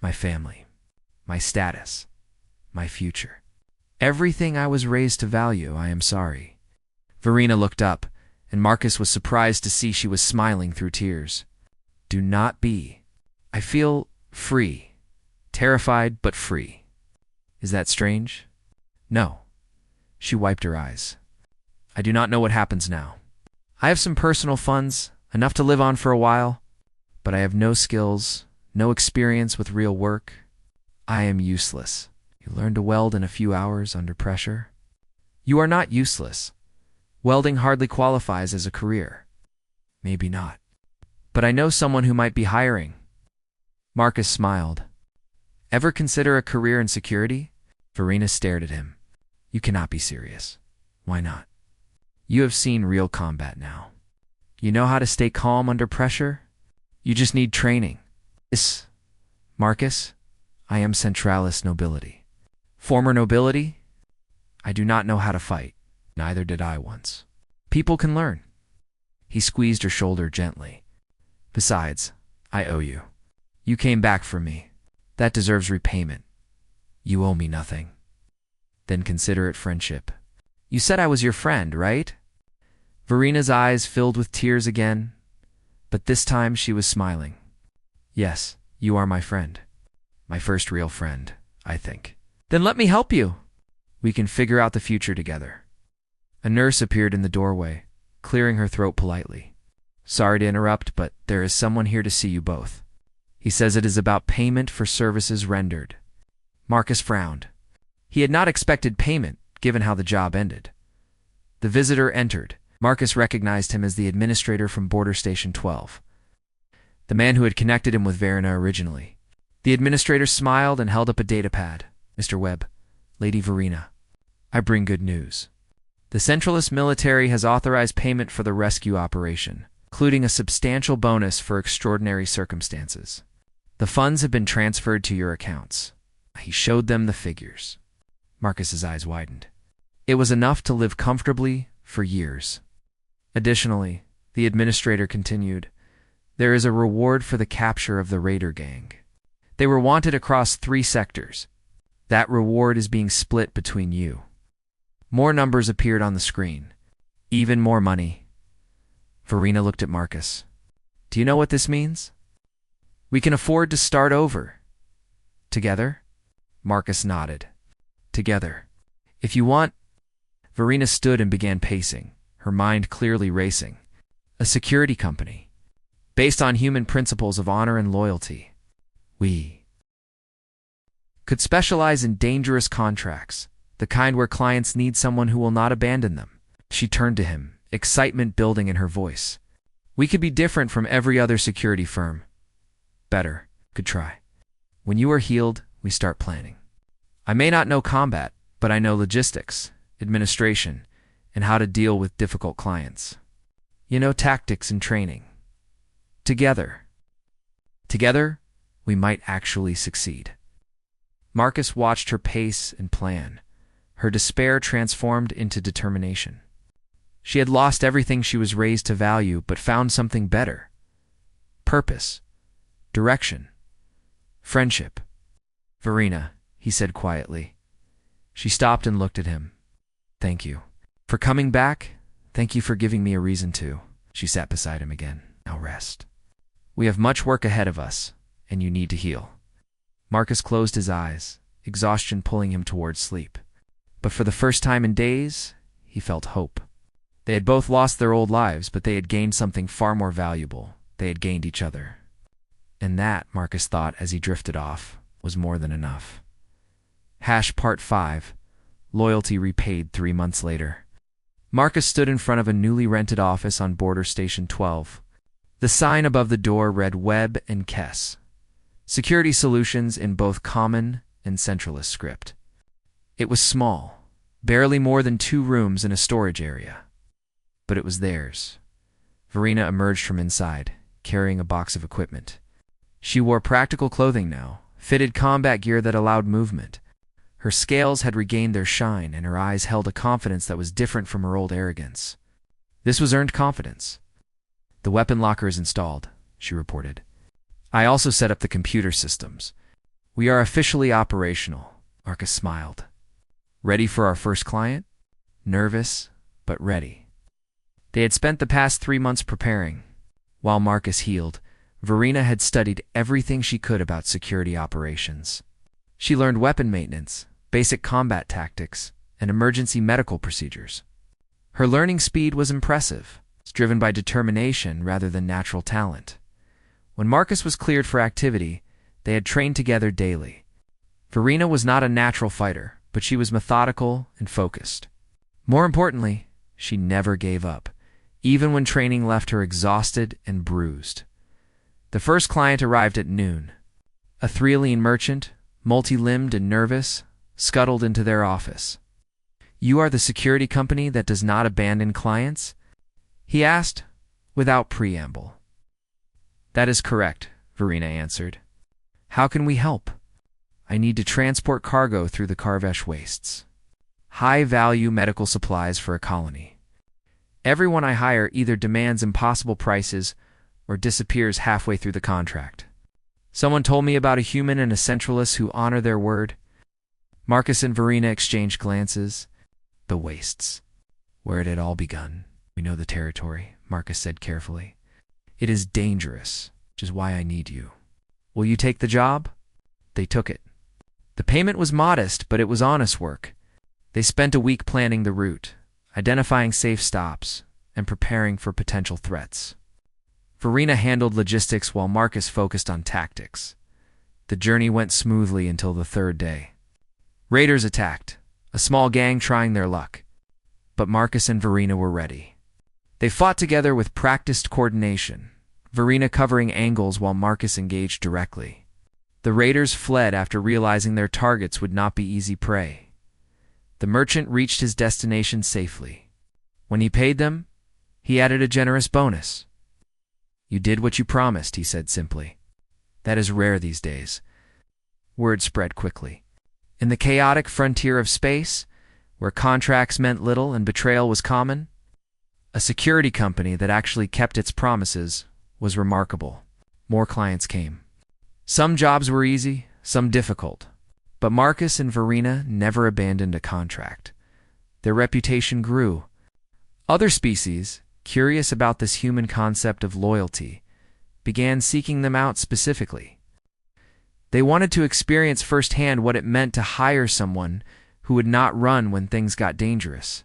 My family, my status, my future. Everything I was raised to value, I am sorry. Verena looked up, and Marcus was surprised to see she was smiling through tears. Do not be. I feel free. Terrified, but free. Is that strange? No. She wiped her eyes. I do not know what happens now. I have some personal funds, enough to live on for a while, but I have no skills, no experience with real work. I am useless. You learn to weld in a few hours under pressure. You are not useless. Welding hardly qualifies as a career. Maybe not. But I know someone who might be hiring. Marcus smiled. Ever consider a career in security? Verena stared at him. You cannot be serious. Why not? You have seen real combat now. You know how to stay calm under pressure? You just need training. This, Marcus, I am Centralis nobility. Former nobility? I do not know how to fight. Neither did I once. People can learn. He squeezed her shoulder gently. Besides, I owe you. You came back for me. That deserves repayment. You owe me nothing. Then consider it friendship. You said I was your friend, right? Verena's eyes filled with tears again, but this time she was smiling. Yes, you are my friend. My first real friend, I think. Then let me help you. We can figure out the future together. A nurse appeared in the doorway, clearing her throat politely. Sorry to interrupt, but there is someone here to see you both. He says it is about payment for services rendered. Marcus frowned. He had not expected payment, given how the job ended. The visitor entered. Marcus recognized him as the administrator from Border Station 12, the man who had connected him with Verena originally. The administrator smiled and held up a datapad. Mr. Webb, Lady Verena, I bring good news. The Centralist military has authorized payment for the rescue operation, including a substantial bonus for extraordinary circumstances. The funds have been transferred to your accounts. He showed them the figures. Marcus's eyes widened. It was enough to live comfortably for years. Additionally, the administrator continued, there is a reward for the capture of the raider gang. They were wanted across 3 sectors. That reward is being split between you. More numbers appeared on the screen. Even more money. Verena looked at Marcus. Do you know what this means? We can afford to start over. Together? Marcus nodded. Together. If you want... Verena stood and began pacing, her mind clearly racing. A security company. Based on human principles of honor and loyalty. We could specialize in dangerous contracts, the kind where clients need someone who will not abandon them. She turned to him, excitement building in her voice. We could be different from every other security firm. Better. Could try. When you are healed, we start planning. I may not know combat, but I know logistics, administration, and how to deal with difficult clients. You know tactics and training. Together, we might actually succeed. Marcus watched her pace and plan. Her despair transformed into determination. She had lost everything she was raised to value, but found something better. Purpose, direction, friendship. Verena, he said quietly. She stopped and looked at him. Thank you. For coming back, thank you for giving me a reason to. She sat beside him again. Now rest. We have much work ahead of us, and you need to heal. Marcus closed his eyes, exhaustion pulling him towards sleep. But for the first time in days, he felt hope. They had both lost their old lives, but they had gained something far more valuable. They had gained each other. And that, Marcus thought as he drifted off, was more than enough. Part 5. Loyalty repaid 3 months later. Marcus stood in front of a newly rented office on Border Station 12. The sign above the door read Webb and Kess. Security solutions in both common and centralist script. It was small, barely more than 2 rooms and a storage area. But it was theirs. Verena emerged from inside, carrying a box of equipment. She wore practical clothing now, fitted combat gear that allowed movement. Her scales had regained their shine, and her eyes held a confidence that was different from her old arrogance. This was earned confidence. The weapon locker is installed, she reported. I also set up the computer systems. We are officially operational, Marcus smiled. Ready for our first client? Nervous, but ready. They had spent the past 3 months preparing. While Marcus healed, Verena had studied everything she could about security operations. She learned weapon maintenance, basic combat tactics, and emergency medical procedures. Her learning speed was impressive, driven by determination rather than natural talent. When Marcus was cleared for activity, they had trained together daily. Verena was not a natural fighter, but she was methodical and focused. More importantly, she never gave up, even when training left her exhausted and bruised. The first client arrived at noon. A Threaline merchant, multi-limbed and nervous, scuttled into their office. You are the security company that does not abandon clients? He asked, without preamble. That is correct, Verena answered. How can we help? I need to transport cargo through the Karvesh wastes. High-value medical supplies for a colony. Everyone I hire either demands impossible prices or disappears halfway through the contract. Someone told me about a human and a centralist who honor their word. Marcus and Verena exchanged glances. The wastes. Where it had all begun. We know the territory, Marcus said carefully. It is dangerous, which is why I need you. Will you take the job? They took it. The payment was modest, but it was honest work. They spent a week planning the route, identifying safe stops, and preparing for potential threats. Verena handled logistics while Marcus focused on tactics. The journey went smoothly until the 3rd day. Raiders attacked, a small gang trying their luck. But Marcus and Verena were ready. They fought together with practiced coordination, Verena covering angles while Marcus engaged directly. The raiders fled after realizing their targets would not be easy prey. The merchant reached his destination safely. When he paid them, he added a generous bonus. You did what you promised, he said simply. That is rare these days. Word spread quickly. In the chaotic frontier of space, where contracts meant little and betrayal was common, A security company that actually kept its promises was remarkable. More clients came. Some jobs were easy, some difficult. But Marcus and Verena never abandoned a contract. Their reputation grew. Other species, curious about this human concept of loyalty, began seeking them out specifically. They wanted to experience firsthand what it meant to hire someone who would not run when things got dangerous.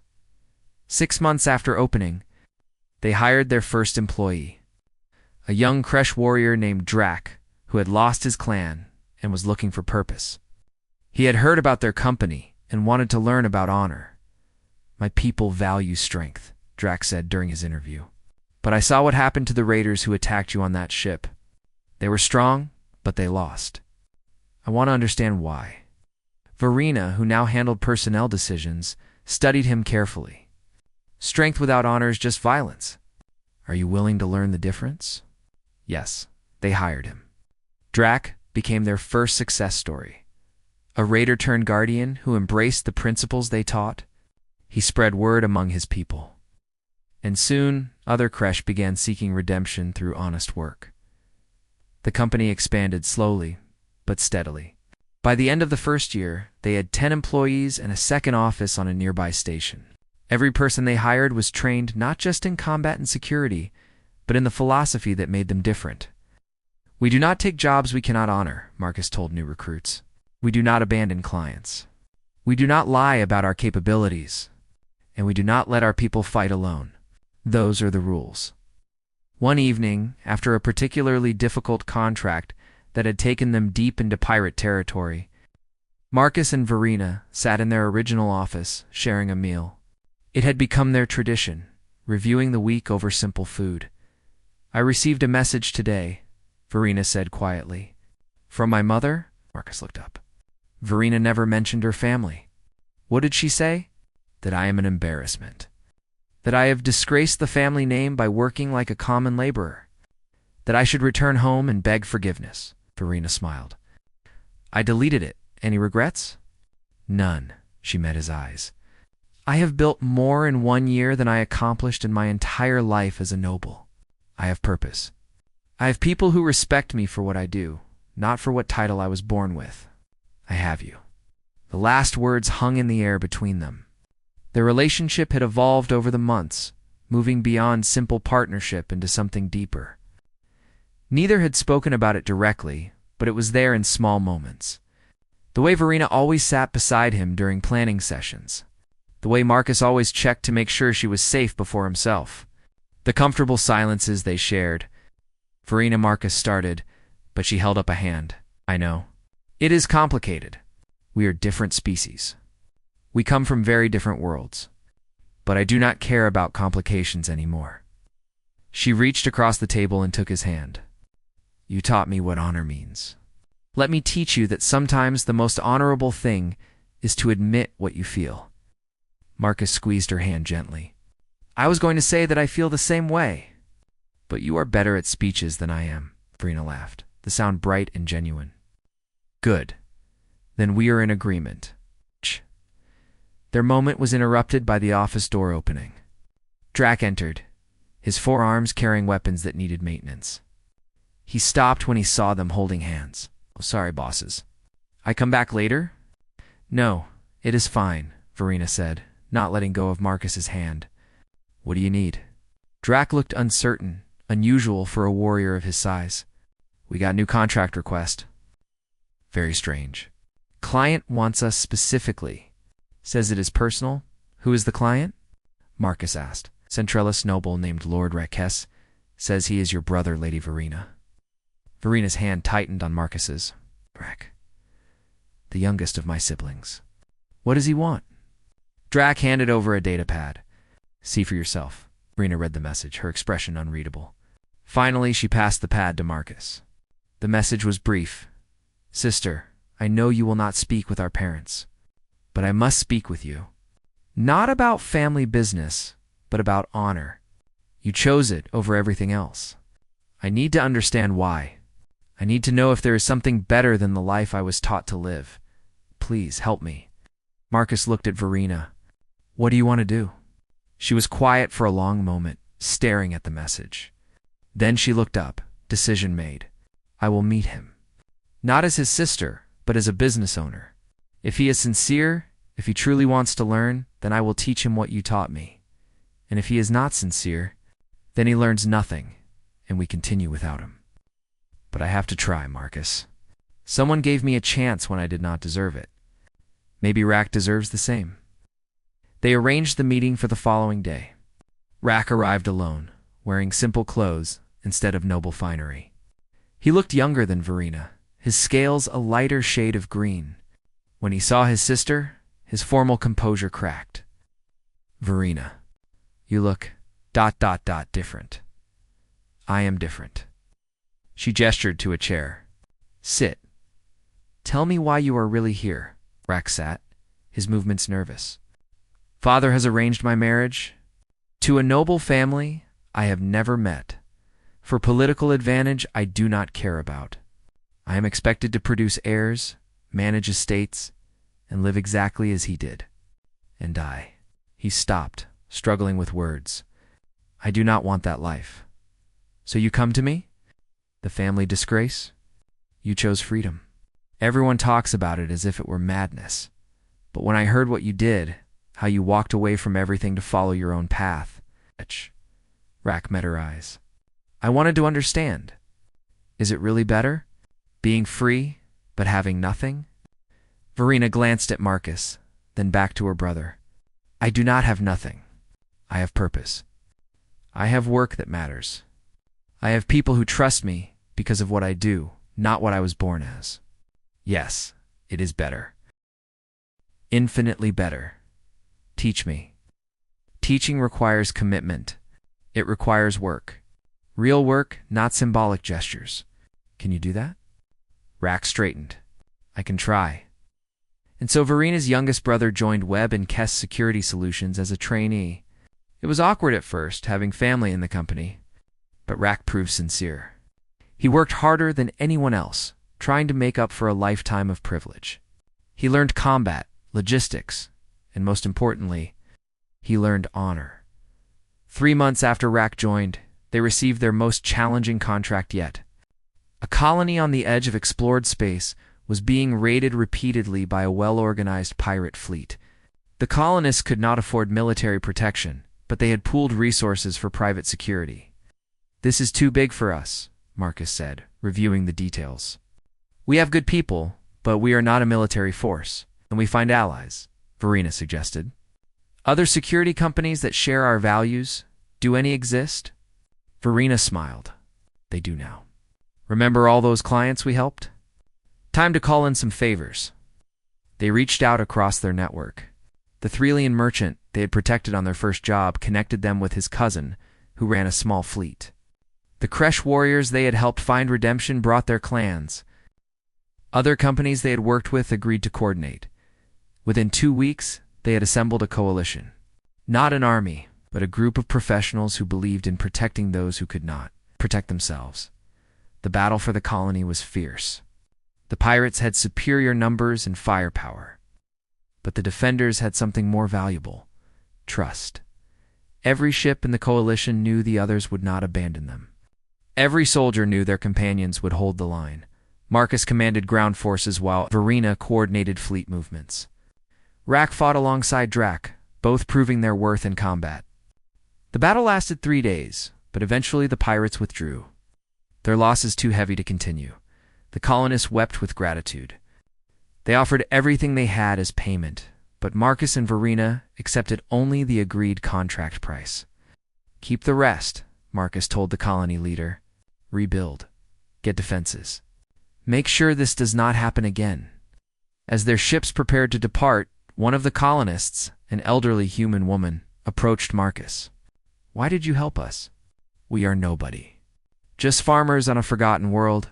6 months after opening, they hired their first employee, a young Kresh warrior named Drac, who had lost his clan and was looking for purpose. He had heard about their company and wanted to learn about honor. "My people value strength," Drac said during his interview. "But I saw what happened to the raiders who attacked you on that ship. They were strong, but they lost. I want to understand why." Verena, who now handled personnel decisions, studied him carefully. "Strength without honor is just violence. Are you willing to learn the difference?" Yes, they hired him. Drac became their first success story. A raider-turned-guardian who embraced the principles they taught. He spread word among his people. And soon, other Kresh began seeking redemption through honest work. The company expanded slowly, but steadily. By the end of the first year, they had 10 employees and a second office on a nearby station. Every person they hired was trained not just in combat and security, but in the philosophy that made them different. "We do not take jobs we cannot honor," Marcus told new recruits. "We do not abandon clients. We do not lie about our capabilities. And we do not let our people fight alone. Those are the rules." One evening, after a particularly difficult contract that had taken them deep into pirate territory, Marcus and Verena sat in their original office, sharing a meal. It had become their tradition, reviewing the week over simple food. "I received a message today," Verena said quietly. "From my mother?" Marcus looked up. Verena never mentioned her family. "What did she say?" "That I am an embarrassment. That I have disgraced the family name by working like a common laborer. That I should return home and beg forgiveness." Verena smiled. "I deleted it. Any regrets?" "None." She met his eyes. "I have built more in 1 year than I accomplished in my entire life as a noble. I have purpose. I have people who respect me for what I do, not for what title I was born with. I have you." The last words hung in the air between them. Their relationship had evolved over the months, moving beyond simple partnership into something deeper. Neither had spoken about it directly, but it was there in small moments. The way Verena always sat beside him during planning sessions. The way Marcus always checked to make sure she was safe before himself. The comfortable silences they shared. Verena Marcus started, but she held up a hand. "I know. It is complicated. We are different species. We come from very different worlds. But I do not care about complications anymore." She reached across the table and took his hand. "You taught me what honor means. Let me teach you that sometimes the most honorable thing is to admit what you feel." Marcus squeezed her hand gently. "I was going to say that I feel the same way." "But you are better at speeches than I am," Verena laughed, the sound bright and genuine. "Good. Then we are in agreement." Their moment was interrupted by the office door opening. Drac entered, his 4 arms carrying weapons that needed maintenance. He stopped when he saw them holding hands. "Oh, sorry, bosses. I come back later?" "No, it is fine," Verena said, not letting go of Marcus's hand. "What do you need?" Drac looked uncertain, unusual for a warrior of his size. "We got new contract request." "Very strange. Client wants us specifically. Says it is personal. Who is the client?" Marcus asked. "Centralis noble named Lord Rakes. Says he is your brother, Lady Verena." Verena's hand tightened on Marcus's. "Drac. The youngest of my siblings. What does he want?" Drac handed over a datapad. "See for yourself." Verena read the message, her expression unreadable. Finally, she passed the pad to Marcus. The message was brief. "Sister, I know you will not speak with our parents. But I must speak with you. Not about family business, but about honor. You chose it over everything else. I need to understand why. I need to know if there is something better than the life I was taught to live. Please help me." Marcus looked at Verena. "What do you want to do?" She was quiet for a long moment, staring at the message. Then she looked up. Decision made. I will meet him. Not as his sister, but as a business owner. If he is sincere, if he truly wants to learn, then I will teach him what you taught me. And if he is not sincere, then he learns nothing, and we continue without him. But I have to try, Marcus. Someone gave me a chance when I did not deserve it. Maybe Rack deserves the same. They arranged the meeting for the following day. Rack arrived alone, wearing simple clothes instead of noble finery. He looked younger than Verena, his scales a lighter shade of green. When he saw his sister, his formal composure cracked. Verena, you look ... different. I am different. She gestured to a chair. Sit. Tell me why you are really here. Rack sat, his movements nervous. Father has arranged my marriage to a noble family I have never met. For political advantage I do not care about. I am expected to produce heirs, manage estates, and live exactly as he did. And I. He stopped, struggling with words. I do not want that life. So you come to me? The family disgrace? You chose freedom. Everyone talks about it as if it were madness. But when I heard what you did, how you walked away from everything to follow your own path, Rack met her eyes. I wanted to understand. Is it really better? Being free, but having nothing? Verena glanced at Marcus, then back to her brother. I do not have nothing. I have purpose. I have work that matters. I have people who trust me because of what I do, not what I was born as. Yes, it is better. Infinitely better. Teach me. Teaching requires commitment. It requires work. Real work, not symbolic gestures. Can you do that? Rack straightened. I can try. And so Verena's youngest brother joined Webb and Kess Security Solutions as a trainee. It was awkward at first, having family in the company, but Rack proved sincere. He worked harder than anyone else, trying to make up for a lifetime of privilege. He learned combat, logistics, and most importantly, he learned honor. 3 months after Rack joined, they received their most challenging contract yet. A colony on the edge of explored space was being raided repeatedly by a well-organized pirate fleet. The colonists could not afford military protection, but they had pooled resources for private security. This is too big for us, Marcus said, reviewing the details. We have good people, but we are not a military force, and we find allies, Verena suggested. Other security companies that share our values, do any exist? Verena smiled. They do now. Remember all those clients we helped? Time to call in some favors. They reached out across their network. The Threlian merchant they had protected on their first job connected them with his cousin, who ran a small fleet. The Kresh warriors they had helped find redemption brought their clans. Other companies they had worked with agreed to coordinate. Within 2 weeks, they had assembled a coalition. Not an army, but a group of professionals who believed in protecting those who could not protect themselves. The battle for the colony was fierce. The pirates had superior numbers and firepower. But the defenders had something more valuable: trust. Every ship in the coalition knew the others would not abandon them. Every soldier knew their companions would hold the line. Marcus commanded ground forces while Verena coordinated fleet movements. Rack fought alongside Drac, both proving their worth in combat. The battle lasted 3 days, but eventually the pirates withdrew. Their losses too heavy to continue. The colonists wept with gratitude. They offered everything they had as payment, but Marcus and Verena accepted only the agreed contract price. Keep the rest, Marcus told the colony leader. Rebuild. Get defenses. Make sure this does not happen again. As their ships prepared to depart, one of the colonists, an elderly human woman, approached Marcus. Why did you help us? We are nobody. Just farmers on a forgotten world.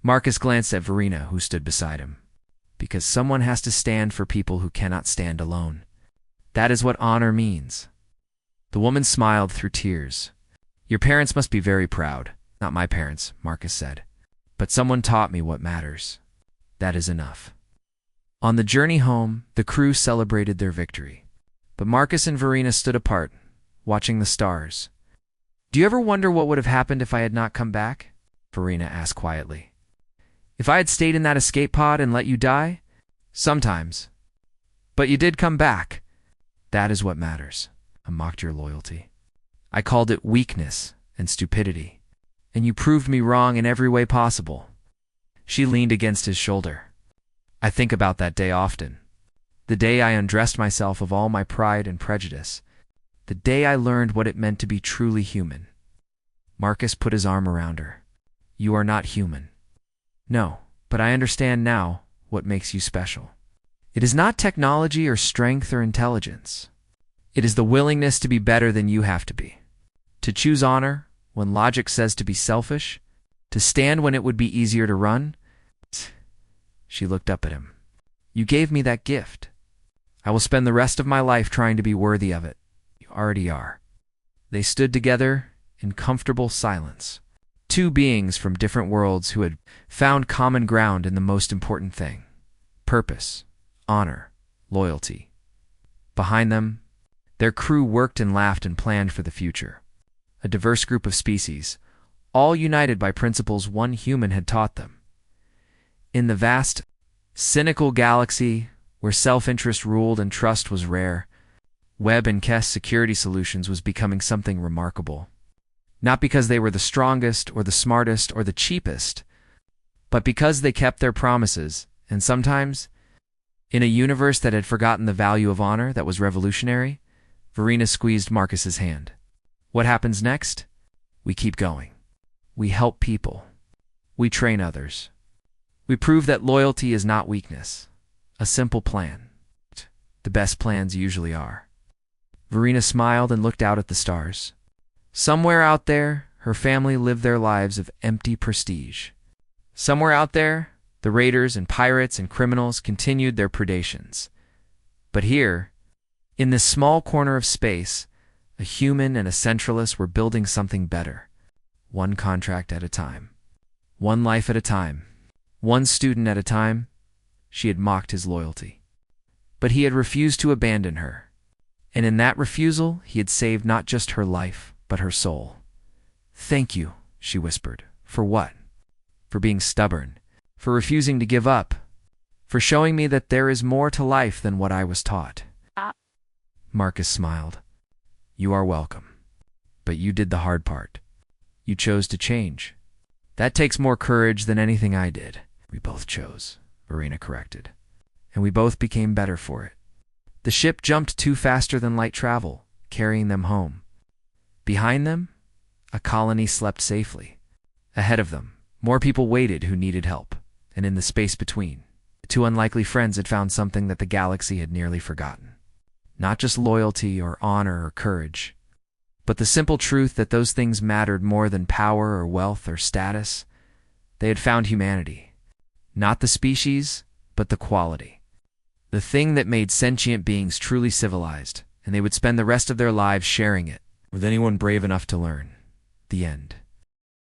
Marcus glanced at Verena, who stood beside him. Because someone has to stand for people who cannot stand alone. That is what honor means. The woman smiled through tears. Your parents must be very proud. Not my parents, Marcus said. But someone taught me what matters. That is enough. On the journey home, the crew celebrated their victory. But Marcus and Verena stood apart, watching the stars. "Do you ever wonder what would have happened if I had not come back?" Verena asked quietly. "If I had stayed in that escape pod and let you die?" "Sometimes. But you did come back. That is what matters." I mocked your loyalty. I called it weakness and stupidity, and you proved me wrong in every way possible. She leaned against his shoulder. I think about that day often. The day I undressed myself of all my pride and prejudice. The day I learned what it meant to be truly human. Marcus put his arm around her. "You are not human." "No, but I understand now what makes you special. It is not technology or strength or intelligence. It is the willingness to be better than you have to be. To choose honor when logic says to be selfish. To stand when it would be easier to run." She looked up at him. "You gave me that gift. I will spend the rest of my life trying to be worthy of it. You already are." They stood together in comfortable silence. Two beings from different worlds who had found common ground in the most important thing: purpose, honor, loyalty. Behind them, their crew worked and laughed and planned for the future. A diverse group of species, all united by principles one human had taught them. In the vast, cynical galaxy where self-interest ruled and trust was rare, Webb and Kess security solutions was becoming something remarkable. Not because they were the strongest or the smartest or the cheapest, but because they kept their promises, and sometimes, in a universe that had forgotten the value of honor that was revolutionary, Verena squeezed Marcus's hand. "What happens next? We keep going. We help people. We train others. We prove that loyalty is not weakness. A simple plan. The best plans usually are." Verena smiled and looked out at the stars. Somewhere out there, her family lived their lives of empty prestige. Somewhere out there, the raiders and pirates and criminals continued their predations. But here, in this small corner of space, a human and a centralist were building something better. One contract at a time. One life at a time. One student at a time. She had mocked his loyalty. But he had refused to abandon her. And in that refusal, he had saved not just her life, but her soul. "Thank you," she whispered. "For what?" "For being stubborn. For refusing to give up. For showing me that there is more to life than what I was taught." Marcus smiled. "You are welcome. But you did the hard part. You chose to change. That takes more courage than anything I did." "We both chose," Verena corrected. "And we both became better for it." The ship jumped to faster than light travel, carrying them home. Behind them, a colony slept safely. Ahead of them, more people waited who needed help. And in the space between, the two unlikely friends had found something that the galaxy had nearly forgotten. Not just loyalty or honor or courage, but the simple truth that those things mattered more than power or wealth or status. They had found humanity. Not the species, but the quality. The thing that made sentient beings truly civilized, and they would spend the rest of their lives sharing it with anyone brave enough to learn. The end.